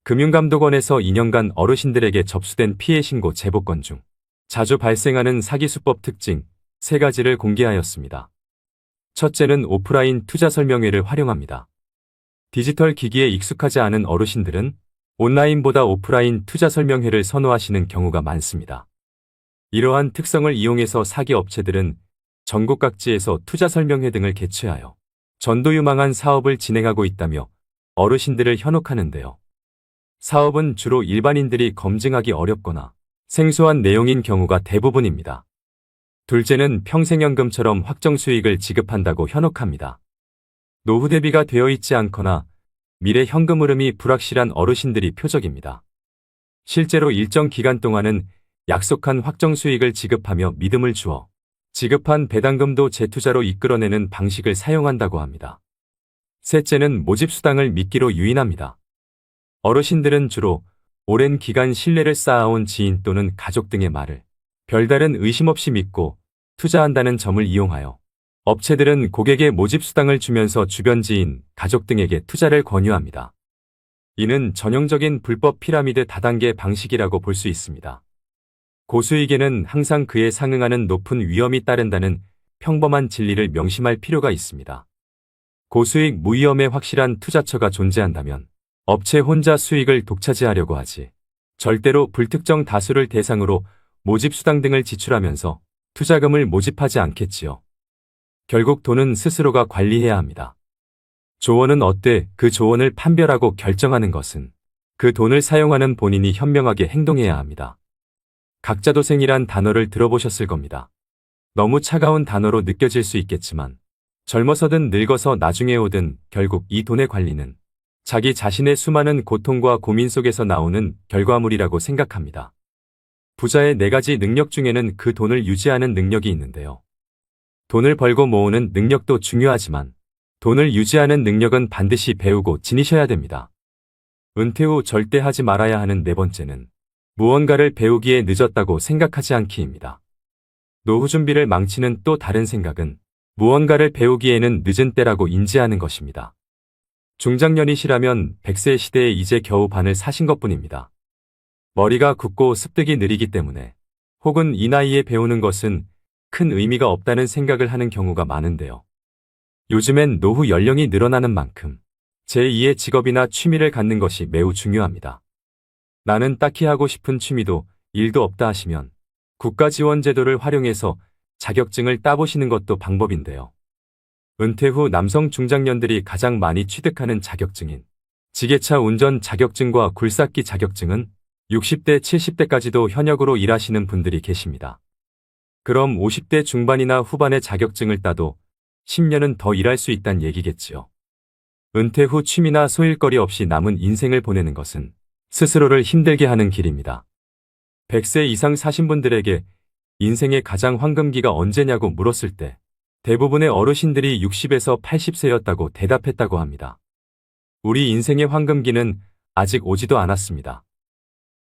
금융감독원에서 2년간 어르신들에게 접수된 피해 신고 제보 건 중 자주 발생하는 사기 수법 특징 3가지를 공개하였습니다. 첫째는 오프라인 투자 설명회를 활용합니다. 디지털 기기에 익숙하지 않은 어르신들은 온라인보다 오프라인 투자 설명회를 선호하시는 경우가 많습니다. 이러한 특성을 이용해서 사기 업체들은 전국 각지에서 투자 설명회 등을 개최하여 전도유망한 사업을 진행하고 있다며 어르신들을 현혹하는데요. 사업은 주로 일반인들이 검증하기 어렵거나 생소한 내용인 경우가 대부분입니다. 둘째는 평생연금처럼 확정 수익을 지급한다고 현혹합니다. 노후 대비가 되어 있지 않거나 미래 현금 흐름이 불확실한 어르신들이 표적입니다. 실제로 일정 기간 동안은 약속한 확정 수익을 지급하며 믿음을 주어 지급한 배당금도 재투자로 이끌어내는 방식을 사용한다고 합니다. 셋째는 모집수당을 미끼로 유인합니다. 어르신들은 주로 오랜 기간 신뢰를 쌓아온 지인 또는 가족 등의 말을 별다른 의심 없이 믿고 투자한다는 점을 이용하여 업체들은 고객의 모집수당을 주면서 주변 지인, 가족 등에게 투자를 권유합니다. 이는 전형적인 불법 피라미드 다단계 방식이라고 볼 수 있습니다. 고수익에는 항상 그에 상응하는 높은 위험이 따른다는 평범한 진리를 명심할 필요가 있습니다. 고수익 무위험의 확실한 투자처가 존재한다면 업체 혼자 수익을 독차지하려고 하지 절대로 불특정 다수를 대상으로 모집수당 등을 지출하면서 투자금을 모집하지 않겠지요. 결국 돈은 스스로가 관리해야 합니다. 조언은 어때 그 조언을 판별하고 결정하는 것은 그 돈을 사용하는 본인이 현명하게 행동해야 합니다. 각자도생이란 단어를 들어보셨을 겁니다. 너무 차가운 단어로 느껴질 수 있겠지만 젊어서든 늙어서 나중에 오든 결국 이 돈의 관리는 자기 자신의 수많은 고통과 고민 속에서 나오는 결과물이라고 생각합니다. 부자의 4가지 능력 중에는 그 돈을 유지하는 능력이 있는데요. 돈을 벌고 모으는 능력도 중요하지만 돈을 유지하는 능력은 반드시 배우고 지니셔야 됩니다. 은퇴 후 절대 하지 말아야 하는 4번째는 무언가를 배우기에 늦었다고 생각하지 않기입니다. 노후 준비를 망치는 또 다른 생각은 무언가를 배우기에는 늦은 때라고 인지하는 것입니다. 중장년이시라면 100세 시대에 이제 겨우 반을 사신 것뿐입니다. 머리가 굳고 습득이 느리기 때문에 혹은 이 나이에 배우는 것은 큰 의미가 없다는 생각을 하는 경우가 많은데요. 요즘엔 노후 연령이 늘어나는 만큼 제2의 직업이나 취미를 갖는 것이 매우 중요합니다. 나는 딱히 하고 싶은 취미도 일도 없다 하시면 국가 지원 제도를 활용해서 자격증을 따보시는 것도 방법인데요. 은퇴 후 남성 중장년들이 가장 많이 취득하는 자격증인 지게차 운전 자격증과 굴삭기 자격증은 60대, 70대까지도 현역으로 일하시는 분들이 계십니다. 그럼 50대 중반이나 후반의 자격증을 따도 10년은 더 일할 수 있다는 얘기겠지요. 은퇴 후 취미나 소일거리 없이 남은 인생을 보내는 것은 스스로를 힘들게 하는 길입니다. 100세 이상 사신 분들에게 인생의 가장 황금기가 언제냐고 물었을 때 대부분의 어르신들이 60에서 80세였다고 대답했다고 합니다. 우리 인생의 황금기는 아직 오지도 않았습니다.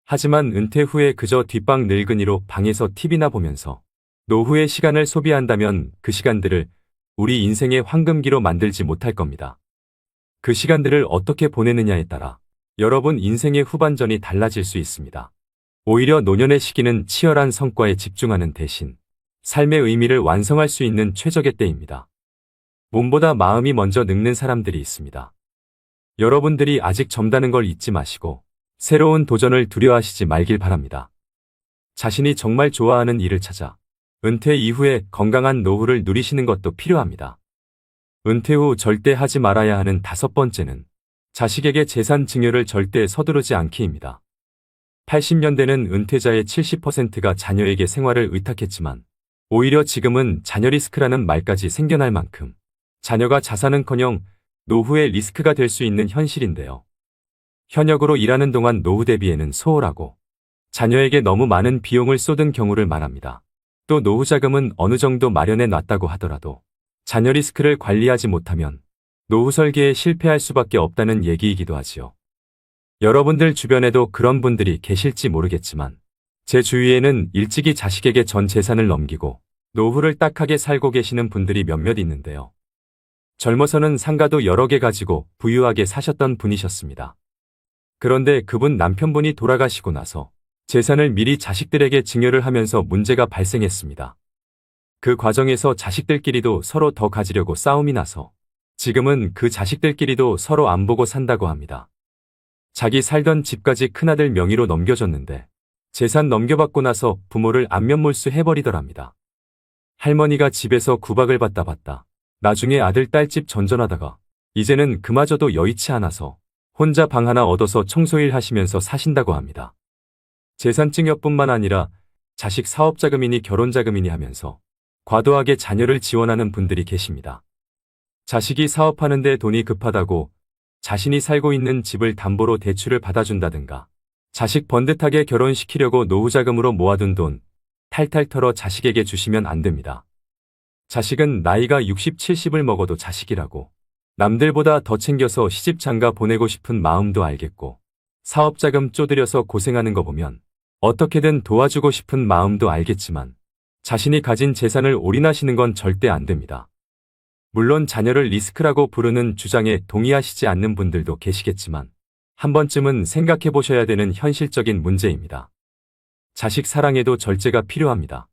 하지만 은퇴 후에 그저 뒷방 늙은이로 방에서 TV나 보면서 노후의 시간을 소비한다면 그 시간들을 우리 인생의 황금기로 만들지 못할 겁니다. 그 시간들을 어떻게 보내느냐에 따라 여러분 인생의 후반전이 달라질 수 있습니다. 오히려 노년의 시기는 치열한 성과에 집중하는 대신 삶의 의미를 완성할 수 있는 최적의 때입니다. 몸보다 마음이 먼저 늙는 사람들이 있습니다. 여러분들이 아직 젊다는 걸 잊지 마시고 새로운 도전을 두려워하시지 말길 바랍니다. 자신이 정말 좋아하는 일을 찾아 은퇴 이후에 건강한 노후를 누리시는 것도 필요합니다. 은퇴 후 절대 하지 말아야 하는 5번째는 자식에게 재산 증여를 절대 서두르지 않기입니다. 80년대는 은퇴자의 70%가 자녀에게 생활을 의탁했지만 오히려 지금은 자녀 리스크라는 말까지 생겨날 만큼 자녀가 자산은커녕 노후의 리스크가 될 수 있는 현실인데요. 현역으로 일하는 동안 노후 대비에는 소홀하고 자녀에게 너무 많은 비용을 쏟은 경우를 말합니다. 또 노후 자금은 어느 정도 마련해 놨다고 하더라도 자녀 리스크를 관리하지 못하면 노후 설계에 실패할 수밖에 없다는 얘기이기도 하지요. 여러분들 주변에도 그런 분들이 계실지 모르겠지만 제 주위에는 일찍이 자식에게 전 재산을 넘기고 노후를 딱하게 살고 계시는 분들이 몇몇 있는데요. 젊어서는 상가도 여러 개 가지고 부유하게 사셨던 분이셨습니다. 그런데 그분 남편분이 돌아가시고 나서 재산을 미리 자식들에게 증여를 하면서 문제가 발생했습니다. 그 과정에서 자식들끼리도 서로 더 가지려고 싸움이 나서 지금은 그 자식들끼리도 서로 안 보고 산다고 합니다. 자기 살던 집까지 큰아들 명의로 넘겨줬는데 재산 넘겨받고 나서 부모를 안면몰수 해버리더랍니다. 할머니가 집에서 구박을 받다 봤다. 나중에 아들 딸집 전전하다가 이제는 그마저도 여의치 않아서 혼자 방 하나 얻어서 청소일 하시면서 사신다고 합니다. 재산증여뿐만 아니라 자식 사업자금이니 결혼자금이니 하면서 과도하게 자녀를 지원하는 분들이 계십니다. 자식이 사업하는데 돈이 급하다고 자신이 살고 있는 집을 담보로 대출을 받아준다든가 자식 번듯하게 결혼시키려고 노후자금으로 모아둔 돈 탈탈 털어 자식에게 주시면 안 됩니다. 자식은 나이가 60, 70을 먹어도 자식이라고 남들보다 더 챙겨서 시집 장가 보내고 싶은 마음도 알겠고 사업자금 쪼들여서 고생하는 거 보면 어떻게든 도와주고 싶은 마음도 알겠지만 자신이 가진 재산을 올인하시는 건 절대 안 됩니다. 물론 자녀를 리스크라고 부르는 주장에 동의하시지 않는 분들도 계시겠지만 한 번쯤은 생각해 보셔야 되는 현실적인 문제입니다. 자식 사랑에도 절제가 필요합니다.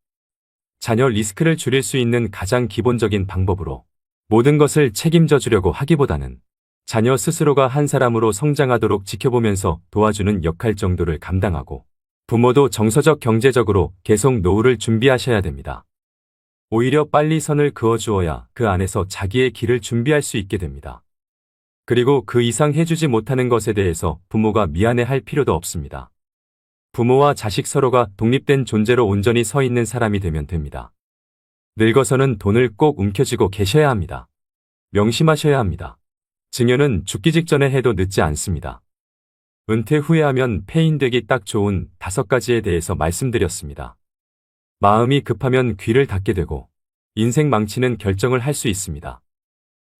자녀 리스크를 줄일 수 있는 가장 기본적인 방법으로 모든 것을 책임져 주려고 하기보다는 자녀 스스로가 한 사람으로 성장하도록 지켜보면서 도와주는 역할 정도를 감당하고 부모도 정서적 경제적으로 계속 노후를 준비하셔야 됩니다. 오히려 빨리 선을 그어주어야 그 안에서 자기의 길을 준비할 수 있게 됩니다. 그리고 그 이상 해주지 못하는 것에 대해서 부모가 미안해할 필요도 없습니다. 부모와 자식 서로가 독립된 존재로 온전히 서 있는 사람이 되면 됩니다. 늙어서는 돈을 꼭 움켜쥐고 계셔야 합니다. 명심하셔야 합니다. 증여는 죽기 직전에 해도 늦지 않습니다. 은퇴 후에 하면 폐인되기 딱 좋은 5가지에 대해서 말씀드렸습니다. 마음이 급하면 귀를 닫게 되고 인생 망치는 결정을 할 수 있습니다.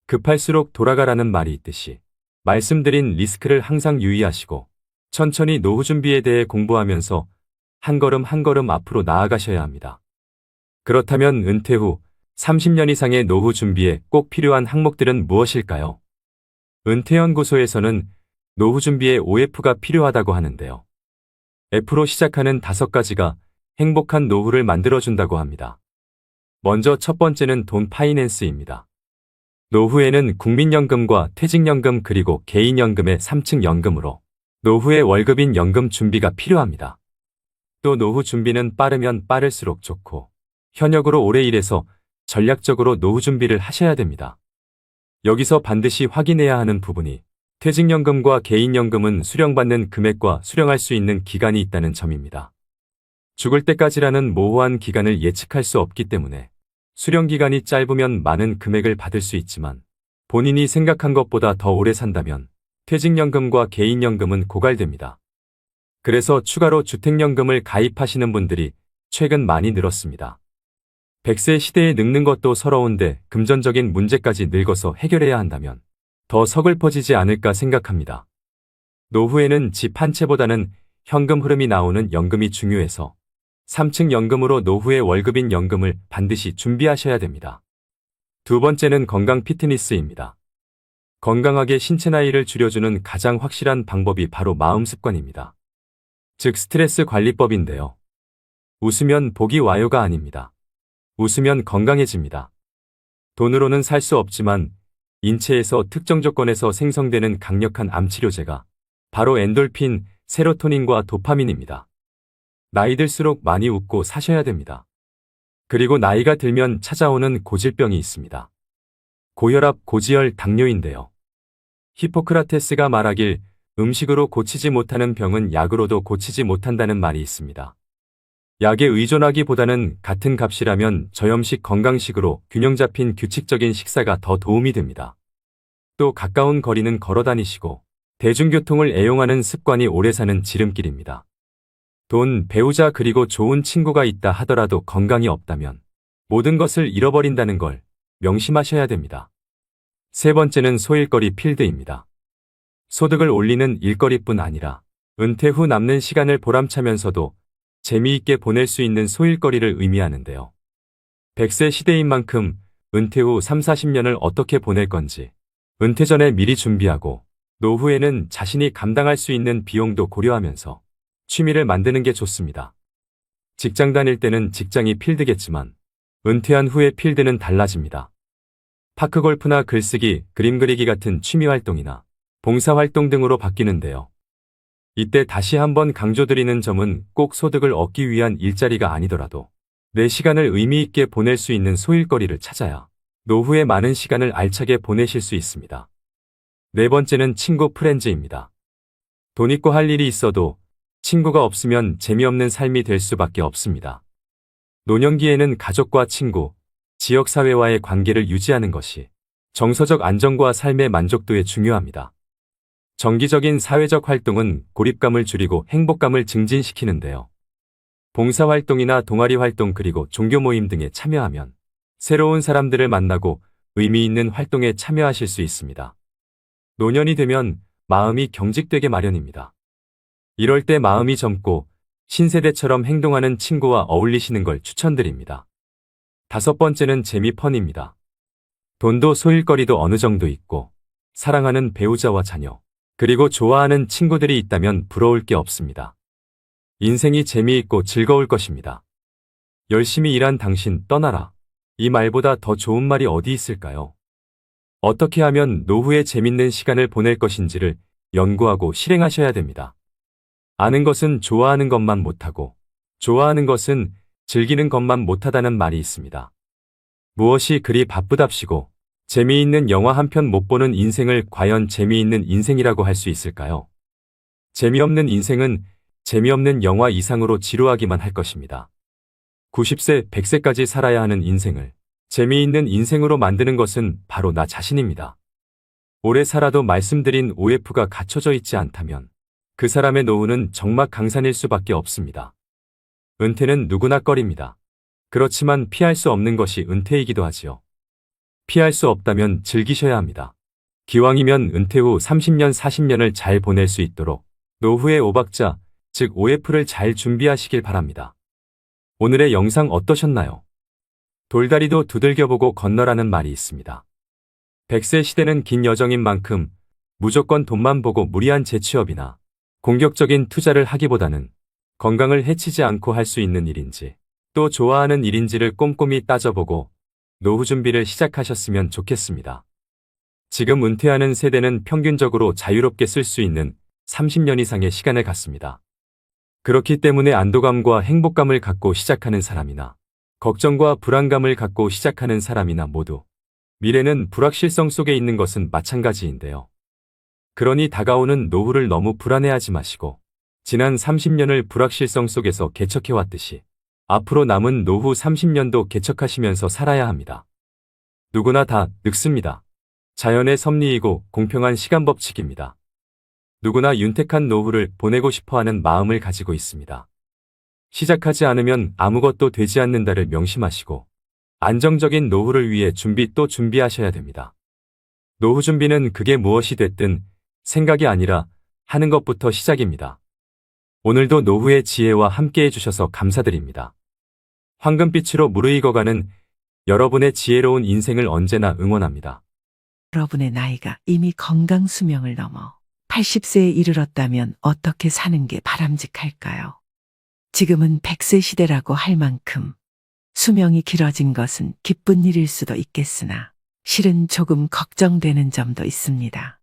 급할수록 돌아가라는 말이 있듯이 말씀드린 리스크를 항상 유의하시고 천천히 노후 준비에 대해 공부하면서 한 걸음 한 걸음 앞으로 나아가셔야 합니다. 그렇다면 은퇴 후 30년 이상의 노후 준비에 꼭 필요한 항목들은 무엇일까요? 은퇴연구소에서는 노후 준비에 OF가 필요하다고 하는데요. F로 시작하는 5가지가 행복한 노후를 만들어준다고 합니다. 먼저 첫 번째는 돈 파이낸스입니다. 노후에는 국민연금과 퇴직연금 그리고 개인연금의 3층 연금으로 노후의 월급인 연금 준비가 필요합니다. 또 노후 준비는 빠르면 빠를수록 좋고 현역으로 오래 일해서 전략적으로 노후 준비를 하셔야 됩니다. 여기서 반드시 확인해야 하는 부분이 퇴직연금과 개인연금은 수령받는 금액과 수령할 수 있는 기간이 있다는 점입니다. 죽을 때까지라는 모호한 기간을 예측할 수 없기 때문에 수령 기간이 짧으면 많은 금액을 받을 수 있지만 본인이 생각한 것보다 더 오래 산다면 퇴직연금과 개인연금은 고갈됩니다. 그래서 추가로 주택연금을 가입하시는 분들이 최근 많이 늘었습니다. 100세 시대에 늙는 것도 서러운데 금전적인 문제까지 늙어서 해결해야 한다면 더 서글퍼지지 않을까 생각합니다. 노후에는 집 한 채보다는 현금 흐름이 나오는 연금이 중요해서 3층 연금으로 노후의 월급인 연금을 반드시 준비하셔야 됩니다. 두 번째는 건강 피트니스입니다. 건강하게 신체 나이를 줄여주는 가장 확실한 방법이 바로 마음 습관입니다. 즉 스트레스 관리법인데요. 웃으면 복이 와요가 아닙니다. 웃으면 건강해집니다. 돈으로는 살 수 없지만 인체에서 특정 조건에서 생성되는 강력한 암치료제가 바로 엔돌핀, 세로토닌과 도파민입니다. 나이 들수록 많이 웃고 사셔야 됩니다. 그리고 나이가 들면 찾아오는 고질병이 있습니다. 고혈압, 고지혈, 당뇨인데요. 히포크라테스가 말하길 음식으로 고치지 못하는 병은 약으로도 고치지 못한다는 말이 있습니다. 약에 의존하기보다는 같은 값이라면 저염식 건강식으로 균형 잡힌 규칙적인 식사가 더 도움이 됩니다. 또 가까운 거리는 걸어 다니시고 대중교통을 애용하는 습관이 오래 사는 지름길입니다. 돈, 배우자 그리고 좋은 친구가 있다 하더라도 건강이 없다면 모든 것을 잃어버린다는 걸 명심하셔야 됩니다. 세 번째는 소일거리 필드입니다. 소득을 올리는 일거리뿐 아니라 은퇴 후 남는 시간을 보람차면서도 재미있게 보낼 수 있는 소일거리를 의미하는데요. 100세 시대인 만큼 은퇴 후 3, 40년을 어떻게 보낼 건지 은퇴 전에 미리 준비하고 노후에는 자신이 감당할 수 있는 비용도 고려하면서 취미를 만드는 게 좋습니다. 직장 다닐 때는 직장이 필드겠지만 은퇴한 후의 필드는 달라집니다. 파크골프나 글쓰기, 그림 그리기 같은 취미 활동이나 봉사활동 등으로 바뀌는데요. 이때 다시 한번 강조드리는 점은 꼭 소득을 얻기 위한 일자리가 아니더라도 내 시간을 의미 있게 보낼 수 있는 소일거리를 찾아야 노후에 많은 시간을 알차게 보내실 수 있습니다. 네 번째는 친구 프렌즈입니다. 돈 있고 할 일이 있어도 친구가 없으면 재미없는 삶이 될 수밖에 없습니다. 노년기에는 가족과 친구, 지역사회와의 관계를 유지하는 것이 정서적 안정과 삶의 만족도에 중요합니다. 정기적인 사회적 활동은 고립감을 줄이고 행복감을 증진시키는데요. 봉사활동이나 동아리 활동 그리고 종교 모임 등에 참여하면 새로운 사람들을 만나고 의미 있는 활동에 참여하실 수 있습니다. 노년이 되면 마음이 경직되게 마련입니다. 이럴 때 마음이 젊고 신세대처럼 행동하는 친구와 어울리시는 걸 추천드립니다. 다섯 번째는 재미펀입니다. 돈도 소일거리도 어느 정도 있고 사랑하는 배우자와 자녀, 그리고 좋아하는 친구들이 있다면 부러울 게 없습니다. 인생이 재미있고 즐거울 것입니다. 열심히 일한 당신 떠나라. 이 말보다 더 좋은 말이 어디 있을까요? 어떻게 하면 노후에 재밌는 시간을 보낼 것인지를 연구하고 실행하셔야 됩니다. 아는 것은 좋아하는 것만 못하고 좋아하는 것은 즐기는 것만 못하다는 말이 있습니다. 무엇이 그리 바쁘답시고 재미있는 영화 한 편 못 보는 인생을 과연 재미있는 인생이라고 할 수 있을까요? 재미없는 인생은 재미없는 영화 이상으로 지루하기만 할 것입니다. 90세, 100세까지 살아야 하는 인생을 재미있는 인생으로 만드는 것은 바로 나 자신입니다. 오래 살아도 말씀드린 OF가 갖춰져 있지 않다면 그 사람의 노후는 적막강산일 수밖에 없습니다. 은퇴는 누구나 꺼립니다. 그렇지만 피할 수 없는 것이 은퇴이기도 하지요. 피할 수 없다면 즐기셔야 합니다. 기왕이면 은퇴 후 30년, 40년을 잘 보낼 수 있도록 노후의 오박자, 즉 OF를 잘 준비하시길 바랍니다. 오늘의 영상 어떠셨나요? 돌다리도 두들겨보고 건너라는 말이 있습니다. 100세 시대는 긴 여정인 만큼 무조건 돈만 보고 무리한 재취업이나 공격적인 투자를 하기보다는 건강을 해치지 않고 할 수 있는 일인지 또 좋아하는 일인지를 꼼꼼히 따져보고 노후 준비를 시작하셨으면 좋겠습니다. 지금 은퇴하는 세대는 평균적으로 자유롭게 쓸 수 있는 30년 이상의 시간을 갖습니다. 그렇기 때문에 안도감과 행복감을 갖고 시작하는 사람이나 걱정과 불안감을 갖고 시작하는 사람이나 모두 미래는 불확실성 속에 있는 것은 마찬가지인데요. 그러니 다가오는 노후를 너무 불안해하지 마시고 지난 30년을 불확실성 속에서 개척해왔듯이 앞으로 남은 노후 30년도 개척하시면서 살아야 합니다. 누구나 다 늙습니다. 자연의 섭리이고 공평한 시간 법칙입니다. 누구나 윤택한 노후를 보내고 싶어하는 마음을 가지고 있습니다. 시작하지 않으면 아무것도 되지 않는다를 명심하시고 안정적인 노후를 위해 또 준비하셔야 됩니다. 노후 준비는 그게 무엇이 됐든 생각이 아니라 하는 것부터 시작입니다. 오늘도 노후의 지혜와 함께 해주셔서 감사드립니다. 황금빛으로 무르익어가는 여러분의 지혜로운 인생을 언제나 응원합니다. 여러분의 나이가 이미 건강 수명을 넘어 80세에 이르렀다면 어떻게 사는 게 바람직할까요? 지금은 100세 시대라고 할 만큼 수명이 길어진 것은 기쁜 일일 수도 있겠으나 실은 조금 걱정되는 점도 있습니다.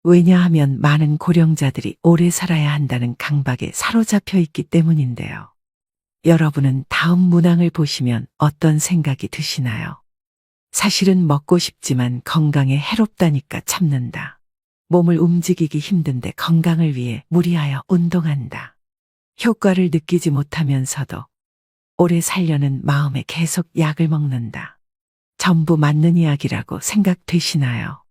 왜냐하면 많은 고령자들이 오래 살아야 한다는 강박에 사로잡혀 있기 때문인데요. 여러분은 다음 문항을 보시면 어떤 생각이 드시나요? 사실은 먹고 싶지만 건강에 해롭다니까 참는다. 몸을 움직이기 힘든데 건강을 위해 무리하여 운동한다. 효과를 느끼지 못하면서도 오래 살려는 마음에 계속 약을 먹는다. 전부 맞는 이야기라고 생각되시나요?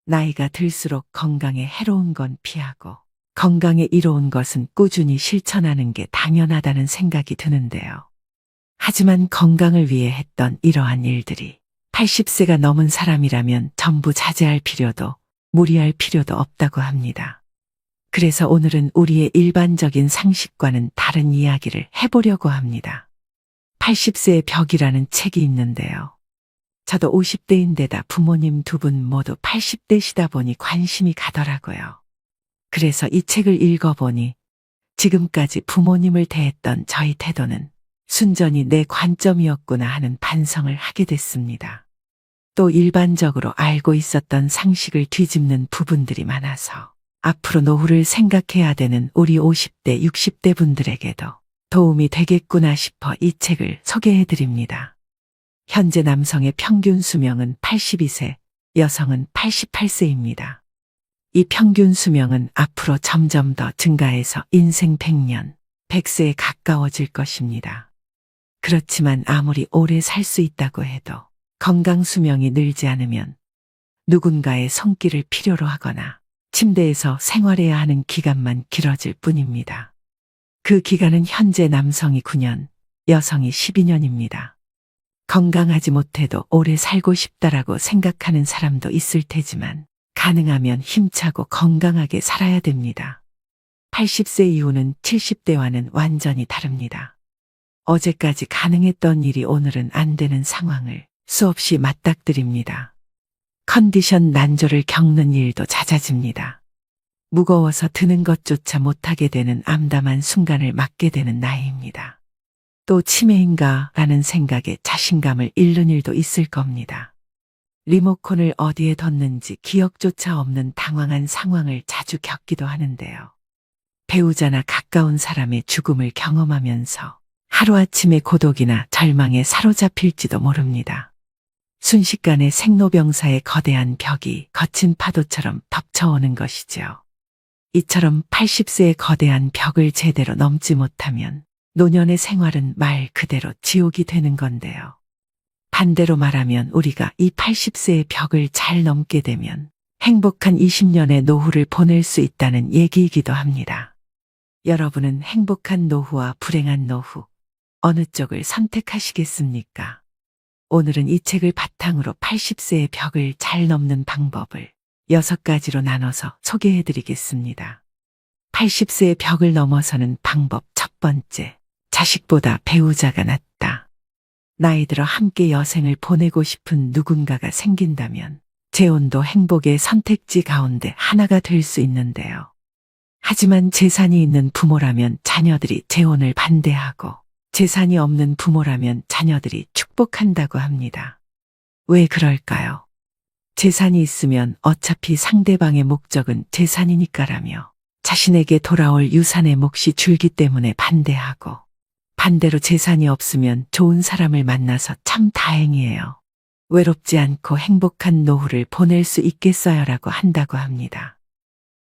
나이가 들수록 건강에 해로운 건 피하고 건강에 이로운 것은 꾸준히 실천하는 게 당연하다는 생각이 드는데요. 하지만 건강을 위해 했던 이러한 일들이 80세가 넘은 사람이라면 전부 자제할 필요도 무리할 필요도 없다고 합니다. 그래서 오늘은 우리의 일반적인 상식과는 다른 이야기를 해보려고 합니다. 80세의 벽이라는 책이 있는데요. 저도 50대인데다 부모님 두 분 모두 80대시다 보니 관심이 가더라고요. 그래서 이 책을 읽어보니 지금까지 부모님을 대했던 저희 태도는 순전히 내 관점이었구나 하는 반성을 하게 됐습니다. 또 일반적으로 알고 있었던 상식을 뒤집는 부분들이 많아서 앞으로 노후를 생각해야 되는 우리 50대, 60대 분들에게도 도움이 되겠구나 싶어 이 책을 소개해드립니다. 현재 남성의 평균 수명은 82세, 여성은 88세입니다. 이 평균 수명은 앞으로 점점 더 증가해서 인생 100년, 100세에 가까워질 것입니다. 그렇지만 아무리 오래 살 수 있다고 해도 건강 수명이 늘지 않으면 누군가의 손길을 필요로 하거나 침대에서 생활해야 하는 기간만 길어질 뿐입니다. 그 기간은 현재 남성이 9년, 여성이 12년입니다. 건강하지 못해도 오래 살고 싶다라고 생각하는 사람도 있을 테지만 가능하면 힘차고 건강하게 살아야 됩니다. 80세 이후는 70대와는 완전히 다릅니다. 어제까지 가능했던 일이 오늘은 안 되는 상황을 수없이 맞닥뜨립니다. 컨디션 난조를 겪는 일도 잦아집니다. 무거워서 드는 것조차 못하게 되는 암담한 순간을 맞게 되는 나이입니다. 또 치매인가 라는 생각에 자신감을 잃는 일도 있을 겁니다. 리모컨을 어디에 뒀는지 기억조차 없는 당황한 상황을 자주 겪기도 하는데요. 배우자나 가까운 사람의 죽음을 경험하면서 하루아침에 고독이나 절망에 사로잡힐지도 모릅니다. 순식간에 생로병사의 거대한 벽이 거친 파도처럼 덮쳐오는 것이죠. 이처럼 80세의 거대한 벽을 제대로 넘지 못하면 노년의 생활은 말 그대로 지옥이 되는 건데요. 반대로 말하면 우리가 이 80세의 벽을 잘 넘게 되면 행복한 20년의 노후를 보낼 수 있다는 얘기이기도 합니다. 여러분은 행복한 노후와 불행한 노후, 어느 쪽을 선택하시겠습니까? 오늘은 이 책을 바탕으로 80세의 벽을 잘 넘는 방법을 6가지로 나눠서 소개해드리겠습니다. 80세의 벽을 넘어서는 방법 첫 번째, 자식보다 배우자가 낫다. 나이 들어 함께 여생을 보내고 싶은 누군가가 생긴다면 재혼도 행복의 선택지 가운데 하나가 될 수 있는데요. 하지만 재산이 있는 부모라면 자녀들이 재혼을 반대하고 재산이 없는 부모라면 자녀들이 축복한다고 합니다. 왜 그럴까요? 재산이 있으면 어차피 상대방의 목적은 재산이니까라며 자신에게 돌아올 유산의 몫이 줄기 때문에 반대하고, 반대로 재산이 없으면 좋은 사람을 만나서 참 다행이에요. 외롭지 않고 행복한 노후를 보낼 수 있겠어요라고 한다고 합니다.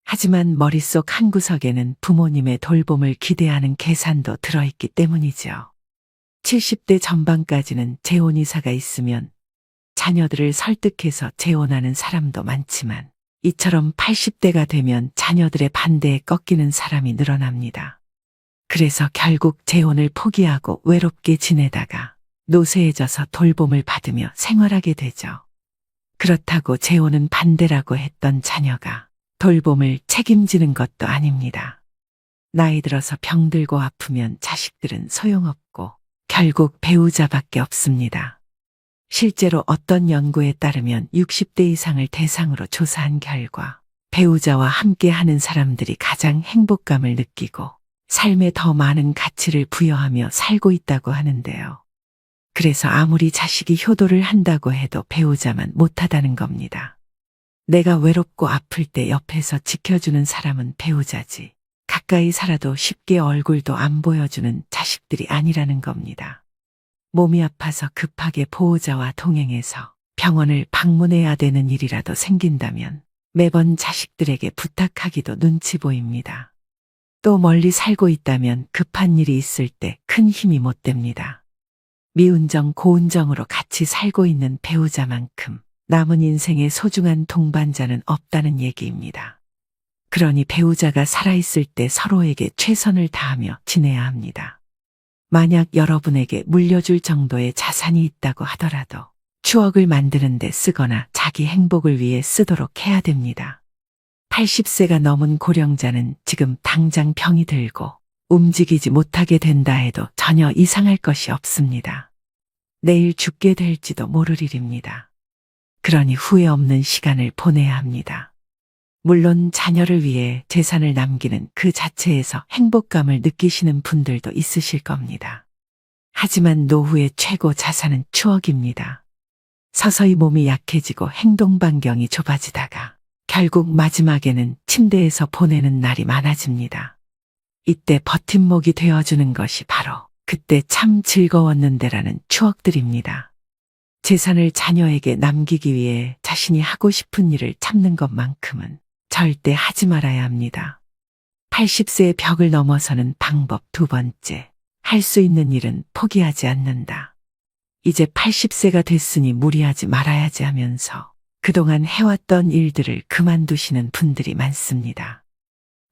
하지만 머릿속 한구석에는 부모님의 돌봄을 기대하는 계산도 들어있기 때문이죠. 70대 전반까지는 재혼이사가 있으면 자녀들을 설득해서 재혼하는 사람도 많지만 이처럼 80대가 되면 자녀들의 반대에 꺾이는 사람이 늘어납니다. 그래서 결국 재혼을 포기하고 외롭게 지내다가 노쇠해져서 돌봄을 받으며 생활하게 되죠. 그렇다고 재혼은 반대라고 했던 자녀가 돌봄을 책임지는 것도 아닙니다. 나이 들어서 병들고 아프면 자식들은 소용없고 결국 배우자밖에 없습니다. 실제로 어떤 연구에 따르면 60대 이상을 대상으로 조사한 결과 배우자와 함께 하는 사람들이 가장 행복감을 느끼고 삶에 더 많은 가치를 부여하며 살고 있다고 하는데요. 그래서 아무리 자식이 효도를 한다고 해도 배우자만 못하다는 겁니다. 내가 외롭고 아플 때 옆에서 지켜주는 사람은 배우자지. 가까이 살아도 쉽게 얼굴도 안 보여주는 자식들이 아니라는 겁니다. 몸이 아파서 급하게 보호자와 동행해서 병원을 방문해야 되는 일이라도 생긴다면 매번 자식들에게 부탁하기도 눈치 보입니다. 또 멀리 살고 있다면 급한 일이 있을 때 큰 힘이 못 됩니다. 미운정 고운정으로 같이 살고 있는 배우자만큼 남은 인생의 소중한 동반자는 없다는 얘기입니다. 그러니 배우자가 살아있을 때 서로에게 최선을 다하며 지내야 합니다. 만약 여러분에게 물려줄 정도의 자산이 있다고 하더라도 추억을 만드는 데 쓰거나 자기 행복을 위해 쓰도록 해야 됩니다. 80세가 넘은 고령자는 지금 당장 병이 들고 움직이지 못하게 된다 해도 전혀 이상할 것이 없습니다. 내일 죽게 될지도 모를 일입니다. 그러니 후회 없는 시간을 보내야 합니다. 물론 자녀를 위해 재산을 남기는 그 자체에서 행복감을 느끼시는 분들도 있으실 겁니다. 하지만 노후의 최고 자산은 추억입니다. 서서히 몸이 약해지고 행동 반경이 좁아지다가 결국 마지막에는 침대에서 보내는 날이 많아집니다. 이때 버팀목이 되어주는 것이 바로 그때 참 즐거웠는데라는 추억들입니다. 재산을 자녀에게 남기기 위해 자신이 하고 싶은 일을 참는 것만큼은 절대 하지 말아야 합니다. 80세의 벽을 넘어서는 방법 두 번째, 할 수 있는 일은 포기하지 않는다. 이제 80세가 됐으니 무리하지 말아야지 하면서 그동안 해왔던 일들을 그만두시는 분들이 많습니다.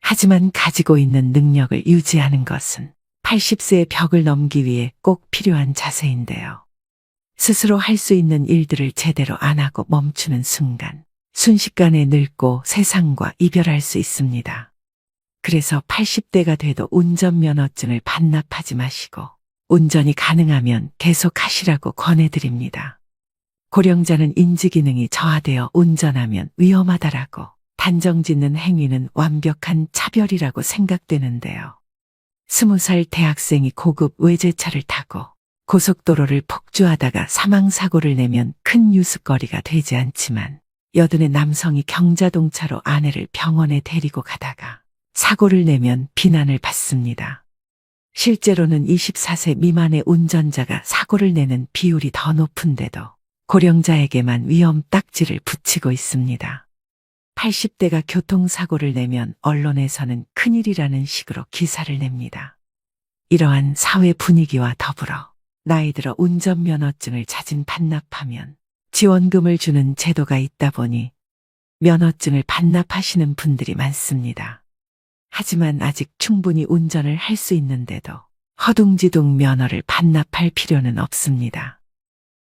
하지만 가지고 있는 능력을 유지하는 것은 80세의 벽을 넘기 위해 꼭 필요한 자세인데요. 스스로 할 수 있는 일들을 제대로 안 하고 멈추는 순간 순식간에 늙고 세상과 이별할 수 있습니다. 그래서 80대가 돼도 운전면허증을 반납하지 마시고 운전이 가능하면 계속 하시라고 권해드립니다. 고령자는 인지기능이 저하되어 운전하면 위험하다라고 단정짓는 행위는 완벽한 차별이라고 생각되는데요. 20살 대학생이 고급 외제차를 타고 고속도로를 폭주하다가 사망사고를 내면 큰 뉴스거리가 되지 않지만 80의 남성이 경자동차로 아내를 병원에 데리고 가다가 사고를 내면 비난을 받습니다. 실제로는 24세 미만의 운전자가 사고를 내는 비율이 더 높은데도 고령자에게만 위험 딱지를 붙이고 있습니다. 80대가 교통사고를 내면 언론에서는 큰일이라는 식으로 기사를 냅니다. 이러한 사회 분위기와 더불어 나이 들어 운전면허증을 자진 반납하면 지원금을 주는 제도가 있다 보니 면허증을 반납하시는 분들이 많습니다. 하지만 아직 충분히 운전을 할 수 있는데도 허둥지둥 면허를 반납할 필요는 없습니다.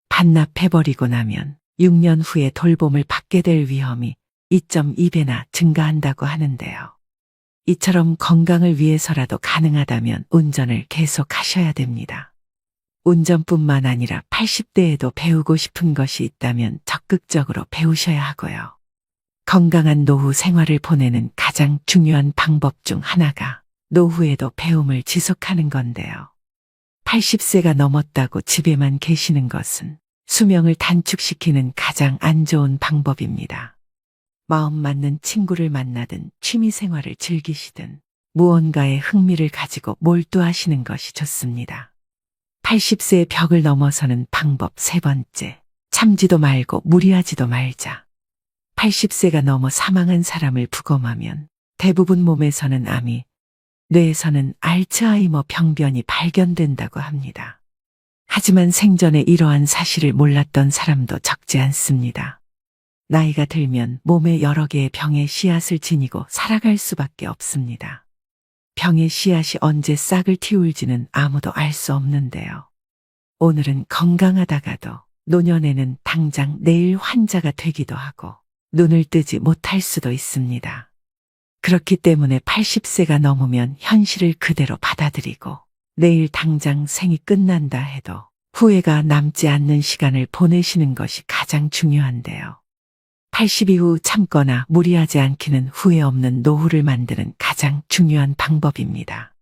반납해버리고 나면 6년 후에 돌봄을 받게 될 위험이 2.2배나 증가한다고 하는데요. 이처럼 건강을 위해서라도 가능하다면 운전을 계속 하셔야 됩니다. 운전뿐만 아니라 80대에도 배우고 싶은 것이 있다면 적극적으로 배우셔야 하고요. 건강한 노후 생활을 보내는 가장 중요한 방법 중 하나가 노후에도 배움을 지속하는 건데요. 80세가 넘었다고 집에만 계시는 것은 수명을 단축시키는 가장 안 좋은 방법입니다. 마음 맞는 친구를 만나든 취미 생활을 즐기시든 무언가에 흥미를 가지고 몰두하시는 것이 좋습니다. 80세의 벽을 넘어서는 방법 세 번째. 참지도 말고 무리하지도 말자. 80세가 넘어 사망한 사람을 부검하면 대부분 몸에서는 암이, 뇌에서는 알츠하이머 병변이 발견된다고 합니다. 하지만 생전에 이러한 사실을 몰랐던 사람도 적지 않습니다. 나이가 들면 몸에 여러 개의 병의 씨앗을 지니고 살아갈 수밖에 없습니다. 병의 씨앗이 언제 싹을 틔울지는 아무도 알 수 없는데요. 오늘은 건강하다가도 노년에는 당장 내일 환자가 되기도 하고 눈을 뜨지 못할 수도 있습니다. 그렇기 때문에 80세가 넘으면 현실을 그대로 받아들이고 내일 당장 생이 끝난다 해도 후회가 남지 않는 시간을 보내시는 것이 가장 중요한데요. 80 이후 참거나 무리하지 않기는 후회 없는 노후를 만드는 가장 중요한 방법입니다.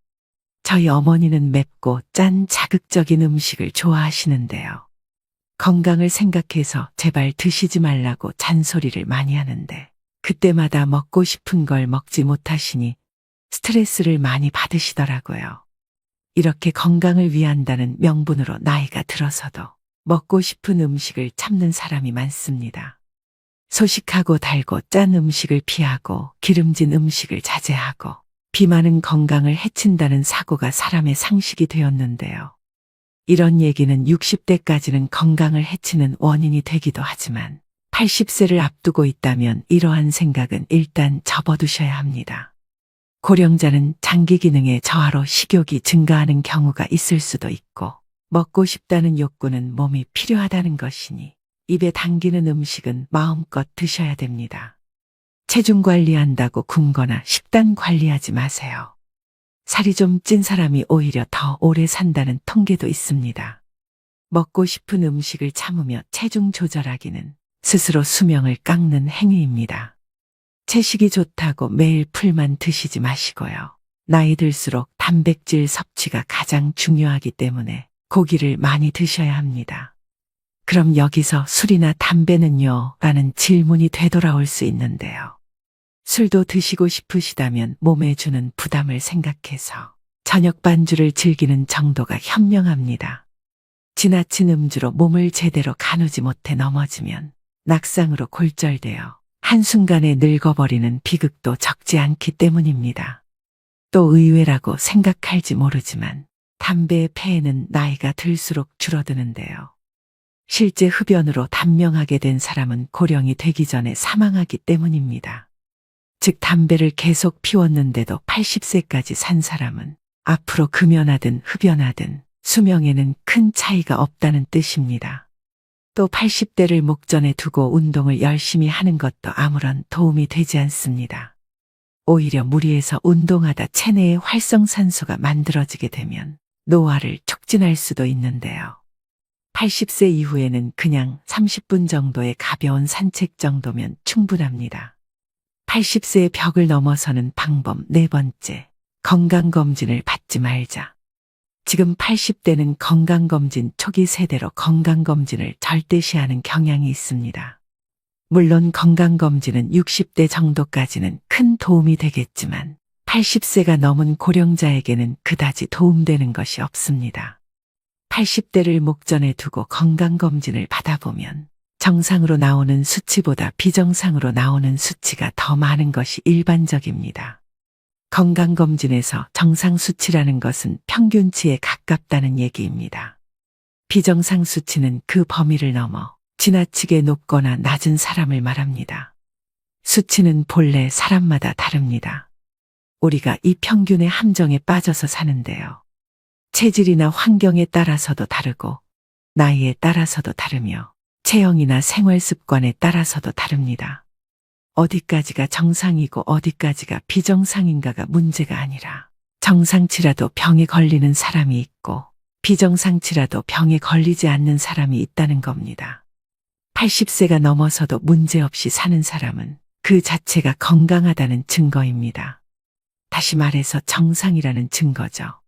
저희 어머니는 맵고 짠 자극적인 음식을 좋아하시는데요. 건강을 생각해서 제발 드시지 말라고 잔소리를 많이 하는데 그때마다 먹고 싶은 걸 먹지 못하시니 스트레스를 많이 받으시더라고요. 이렇게 건강을 위한다는 명분으로 나이가 들어서도 먹고 싶은 음식을 참는 사람이 많습니다. 소식하고 달고 짠 음식을 피하고 기름진 음식을 자제하고 비만은 건강을 해친다는 사고가 사람의 상식이 되었는데요. 이런 얘기는 60대까지는 건강을 해치는 원인이 되기도 하지만 80세를 앞두고 있다면 이러한 생각은 일단 접어두셔야 합니다. 고령자는 장기 기능의 저하로 식욕이 증가하는 경우가 있을 수도 있고 먹고 싶다는 욕구는 몸이 필요하다는 것이니 입에 당기는 음식은 마음껏 드셔야 됩니다. 체중 관리한다고 굶거나 식단 관리하지 마세요. 살이 좀 찐 사람이 오히려 더 오래 산다는 통계도 있습니다. 먹고 싶은 음식을 참으며 체중 조절하기는 스스로 수명을 깎는 행위입니다. 채식이 좋다고 매일 풀만 드시지 마시고요. 나이 들수록 단백질 섭취가 가장 중요하기 때문에 고기를 많이 드셔야 합니다. 그럼 여기서 술이나 담배는요? 라는 질문이 되돌아올 수 있는데요. 술도 드시고 싶으시다면 몸에 주는 부담을 생각해서 저녁 반주를 즐기는 정도가 현명합니다. 지나친 음주로 몸을 제대로 가누지 못해 넘어지면 낙상으로 골절되어 한순간에 늙어버리는 비극도 적지 않기 때문입니다. 또 의외라고 생각할지 모르지만 담배의 폐해는 나이가 들수록 줄어드는데요. 실제 흡연으로 단명하게 된 사람은 고령이 되기 전에 사망하기 때문입니다. 즉 담배를 계속 피웠는데도 80세까지 산 사람은 앞으로 금연하든 흡연하든 수명에는 큰 차이가 없다는 뜻입니다. 또 80대를 목전에 두고 운동을 열심히 하는 것도 아무런 도움이 되지 않습니다. 오히려 무리해서 운동하다 체내에 활성산소가 만들어지게 되면 노화를 촉진할 수도 있는데요. 80세 이후에는 그냥 30분 정도의 가벼운 산책 정도면 충분합니다. 80세의 벽을 넘어서는 방법 네 번째, 건강검진을 받지 말자. 지금 80대는 건강검진 초기 세대로 건강검진을 절대시하는 경향이 있습니다. 물론 건강검진은 60대 정도까지는 큰 도움이 되겠지만 80세가 넘은 고령자에게는 그다지 도움되는 것이 없습니다. 80대를 목전에 두고 건강검진을 받아보면 정상으로 나오는 수치보다 비정상으로 나오는 수치가 더 많은 것이 일반적입니다. 건강검진에서 정상 수치라는 것은 평균치에 가깝다는 얘기입니다. 비정상 수치는 그 범위를 넘어 지나치게 높거나 낮은 사람을 말합니다. 수치는 본래 사람마다 다릅니다. 우리가 이 평균의 함정에 빠져서 사는데요. 체질이나 환경에 따라서도 다르고 나이에 따라서도 다르며 체형이나 생활 습관에 따라서도 다릅니다. 어디까지가 정상이고 어디까지가 비정상인가가 문제가 아니라 정상치라도 병에 걸리는 사람이 있고 비정상치라도 병에 걸리지 않는 사람이 있다는 겁니다. 80세가 넘어서도 문제없이 사는 사람은 그 자체가 건강하다는 증거입니다. 다시 말해서 정상이라는 증거죠.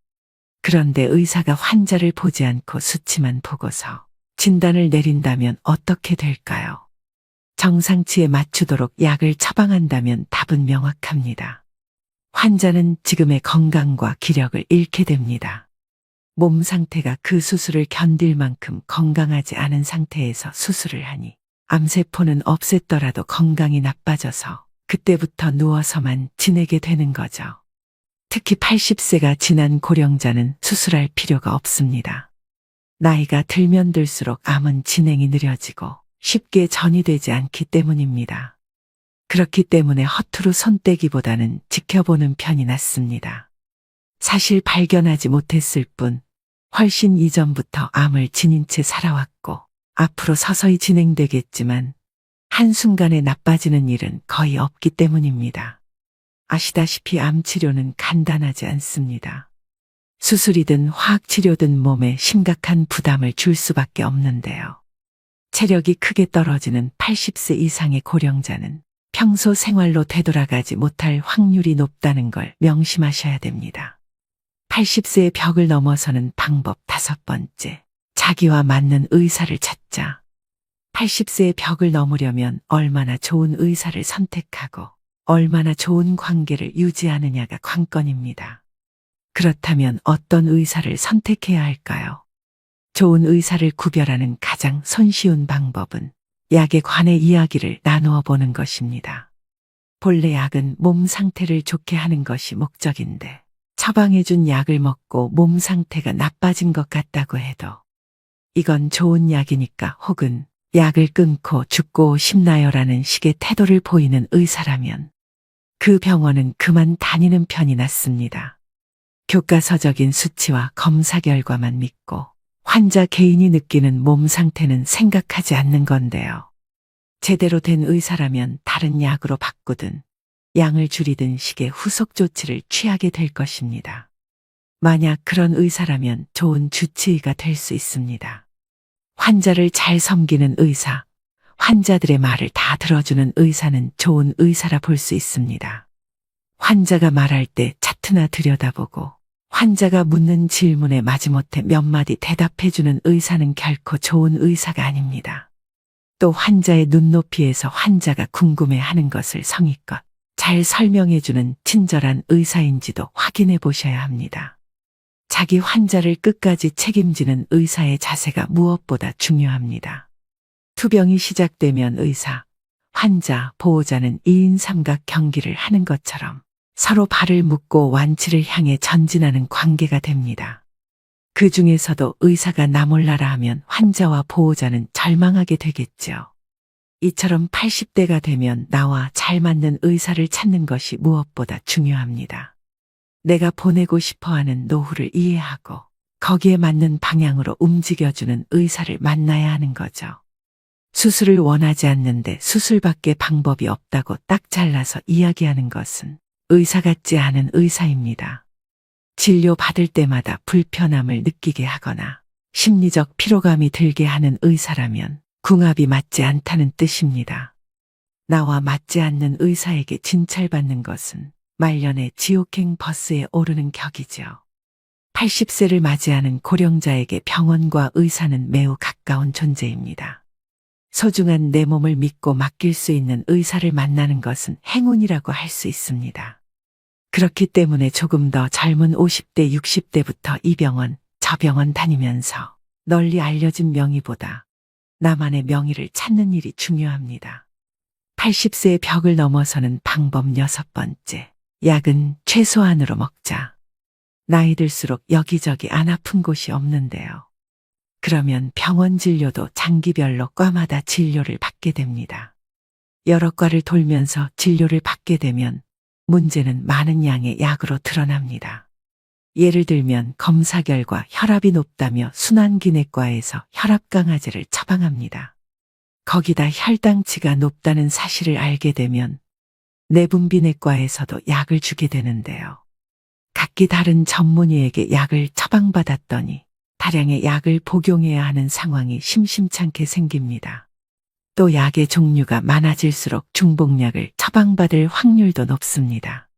그런데 의사가 환자를 보지 않고 수치만 보고서 진단을 내린다면 어떻게 될까요? 정상치에 맞추도록 약을 처방한다면 답은 명확합니다. 환자는 지금의 건강과 기력을 잃게 됩니다. 몸 상태가 그 수술을 견딜 만큼 건강하지 않은 상태에서 수술을 하니 암세포는 없앴더라도 건강이 나빠져서 그때부터 누워서만 지내게 되는 거죠. 특히 80세가 지난 고령자는 수술할 필요가 없습니다. 나이가 들면 들수록 암은 진행이 느려지고 쉽게 전이되지 않기 때문입니다. 그렇기 때문에 허투루 손떼기보다는 지켜보는 편이 낫습니다. 사실 발견하지 못했을 뿐 훨씬 이전부터 암을 지닌 채 살아왔고 앞으로 서서히 진행되겠지만 한순간에 나빠지는 일은 거의 없기 때문입니다. 아시다시피 암 치료는 간단하지 않습니다. 수술이든 화학치료든 몸에 심각한 부담을 줄 수밖에 없는데요. 체력이 크게 떨어지는 80세 이상의 고령자는 평소 생활로 되돌아가지 못할 확률이 높다는 걸 명심하셔야 됩니다. 80세의 벽을 넘어서는 방법 5번째. 자기와 맞는 의사를 찾자. 80세의 벽을 넘으려면 얼마나 좋은 의사를 선택하고 얼마나 좋은 관계를 유지하느냐가 관건입니다. 그렇다면 어떤 의사를 선택해야 할까요? 좋은 의사를 구별하는 가장 손쉬운 방법은 약에 관해 이야기를 나누어 보는 것입니다. 본래 약은 몸 상태를 좋게 하는 것이 목적인데 처방해준 약을 먹고 몸 상태가 나빠진 것 같다고 해도 이건 좋은 약이니까 혹은 약을 끊고 죽고 싶나요라는 식의 태도를 보이는 의사라면 그 병원은 그만 다니는 편이 낫습니다. 교과서적인 수치와 검사 결과만 믿고 환자 개인이 느끼는 몸 상태는 생각하지 않는 건데요. 제대로 된 의사라면 다른 약으로 바꾸든 양을 줄이든 식의 후속 조치를 취하게 될 것입니다. 만약 그런 의사라면 좋은 주치의가 될 수 있습니다. 환자를 잘 섬기는 의사, 환자들의 말을 다 들어주는 의사는 좋은 의사라 볼 수 있습니다. 환자가 말할 때 차트나 들여다보고 환자가 묻는 질문에 마지못해 몇 마디 대답해주는 의사는 결코 좋은 의사가 아닙니다. 또 환자의 눈높이에서 환자가 궁금해하는 것을 성의껏 잘 설명해주는 친절한 의사인지도 확인해 보셔야 합니다. 자기 환자를 끝까지 책임지는 의사의 자세가 무엇보다 중요합니다. 투병이 시작되면 의사, 환자, 보호자는 2인 삼각 경기를 하는 것처럼 서로 발을 묶고 완치를 향해 전진하는 관계가 됩니다. 그 중에서도 의사가 나 몰라라 하면 환자와 보호자는 절망하게 되겠죠. 이처럼 80대가 되면 나와 잘 맞는 의사를 찾는 것이 무엇보다 중요합니다. 내가 보내고 싶어하는 노후를 이해하고 거기에 맞는 방향으로 움직여주는 의사를 만나야 하는 거죠. 수술을 원하지 않는데 수술밖에 방법이 없다고 딱 잘라서 이야기하는 것은 의사 같지 않은 의사입니다. 진료 받을 때마다 불편함을 느끼게 하거나 심리적 피로감이 들게 하는 의사라면 궁합이 맞지 않다는 뜻입니다. 나와 맞지 않는 의사에게 진찰받는 것은 말년에 지옥행 버스에 오르는 격이죠. 80세를 맞이하는 고령자에게 병원과 의사는 매우 가까운 존재입니다. 소중한 내 몸을 믿고 맡길 수 있는 의사를 만나는 것은 행운이라고 할 수 있습니다. 그렇기 때문에 조금 더 젊은 50대, 60대부터 이 병원, 저 병원 다니면서 널리 알려진 명의보다 나만의 명의를 찾는 일이 중요합니다. 80세의 벽을 넘어서는 방법 6번째. 약은 최소한으로 먹자. 나이 들수록 여기저기 안 아픈 곳이 없는데요. 그러면 병원 진료도 장기별로 과마다 진료를 받게 됩니다. 여러 과를 돌면서 진료를 받게 되면 문제는 많은 양의 약으로 드러납니다. 예를 들면 검사 결과 혈압이 높다며 순환기내과에서 혈압강화제를 처방합니다. 거기다 혈당치가 높다는 사실을 알게 되면 내분비내과에서도 약을 주게 되는데요. 각기 다른 전문의에게 약을 처방받았더니 다량의 약을 복용해야 하는 상황이 심심찮게 생깁니다. 또 약의 종류가 많아질수록 중복약을 처방받을 확률도 높습니다.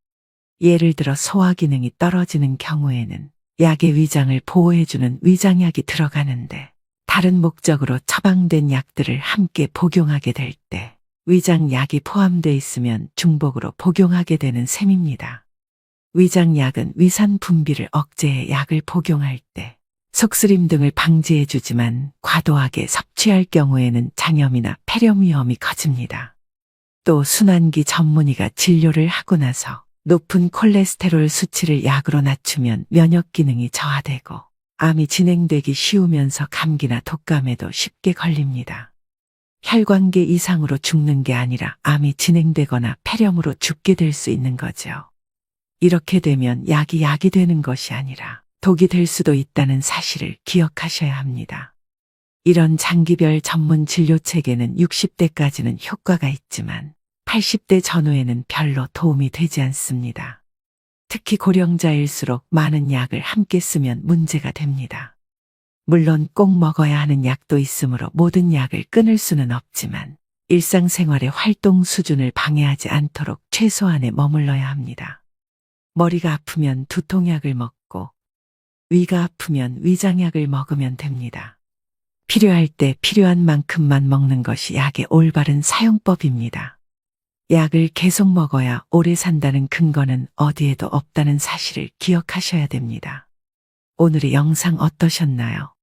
예를 들어 소화 기능이 떨어지는 경우에는 약의 위장을 보호해주는 위장약이 들어가는데 다른 목적으로 처방된 약들을 함께 복용하게 될 때 위장약이 포함되어 있으면 중복으로 복용하게 되는 셈입니다. 위장약은 위산 분비를 억제해 약을 복용할 때 속쓰림 등을 방지해 주지만 과도하게 섭취할 경우에는 장염이나 폐렴 위험이 커집니다. 또 순환기 전문의가 진료를 하고 나서 높은 콜레스테롤 수치를 약으로 낮추면 면역 기능이 저하되고 암이 진행되기 쉬우면서 감기나 독감에도 쉽게 걸립니다. 혈관계 이상으로 죽는 게 아니라 암이 진행되거나 폐렴으로 죽게 될 수 있는 거죠. 이렇게 되면 약이 되는 것이 아니라 독이 될 수도 있다는 사실을 기억하셔야 합니다. 이런 장기별 전문 진료 체계는 60대까지는 효과가 있지만 80대 전후에는 별로 도움이 되지 않습니다. 특히 고령자일수록 많은 약을 함께 쓰면 문제가 됩니다. 물론 꼭 먹어야 하는 약도 있으므로 모든 약을 끊을 수는 없지만 일상생활의 활동 수준을 방해하지 않도록 최소한에 머물러야 합니다. 머리가 아프면 두통약을 먹고 위가 아프면 위장약을 먹으면 됩니다. 필요할 때 필요한 만큼만 먹는 것이 약의 올바른 사용법입니다. 약을 계속 먹어야 오래 산다는 근거는 어디에도 없다는 사실을 기억하셔야 됩니다. 오늘의 영상 어떠셨나요?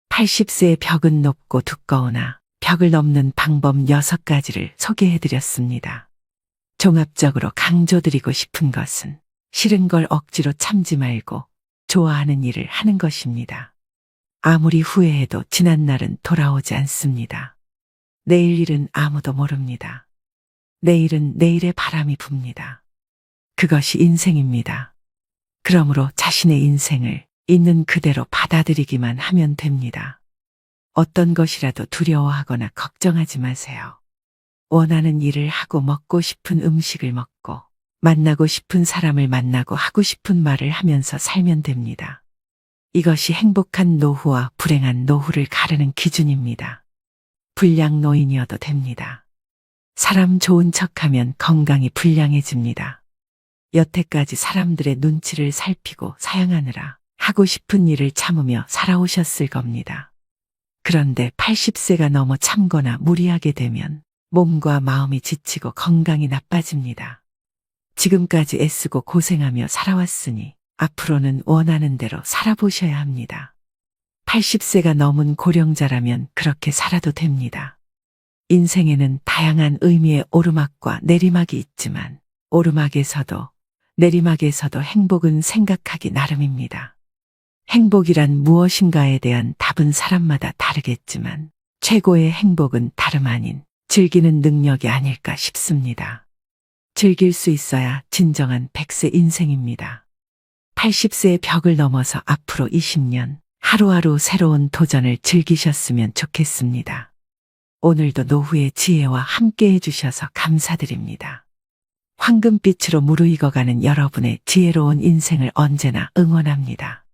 80세의 벽은 높고 두꺼우나 벽을 넘는 방법 6가지를 소개해드렸습니다. 종합적으로 강조드리고 싶은 것은 싫은 걸 억지로 참지 말고 좋아하는 일을 하는 것입니다. 아무리 후회해도 지난 날은 돌아오지 않습니다. 내일 일은 아무도 모릅니다. 내일은 내일의 바람이 붑니다. 그것이 인생입니다. 그러므로 자신의 인생을 있는 그대로 받아들이기만 하면 됩니다. 어떤 것이라도 두려워하거나 걱정하지 마세요. 원하는 일을 하고 먹고 싶은 음식을 먹고 만나고 싶은 사람을 만나고 하고 싶은 말을 하면서 살면 됩니다. 이것이 행복한 노후와 불행한 노후를 가르는 기준입니다. 불량 노인이어도 됩니다. 사람 좋은 척하면 건강이 불량해집니다. 여태까지 사람들의 눈치를 살피고 사양하느라 하고 싶은 일을 참으며 살아오셨을 겁니다. 그런데 80세가 넘어 참거나 무리하게 되면 몸과 마음이 지치고 건강이 나빠집니다. 지금까지 애쓰고 고생하며 살아왔으니 앞으로는 원하는 대로 살아보셔야 합니다. 80세가 넘은 고령자라면 그렇게 살아도 됩니다. 인생에는 다양한 의미의 오르막과 내리막이 있지만 오르막에서도 내리막에서도 행복은 생각하기 나름입니다. 행복이란 무엇인가에 대한 답은 사람마다 다르겠지만 최고의 행복은 다름 아닌 즐기는 능력이 아닐까 싶습니다. 즐길 수 있어야 진정한 100세 인생입니다. 80세의 벽을 넘어서 앞으로 20년 하루하루 새로운 도전을 즐기셨으면 좋겠습니다. 오늘도 노후의 지혜와 함께 해주셔서 감사드립니다. 황금빛으로 무르익어가는 여러분의 지혜로운 인생을 언제나 응원합니다.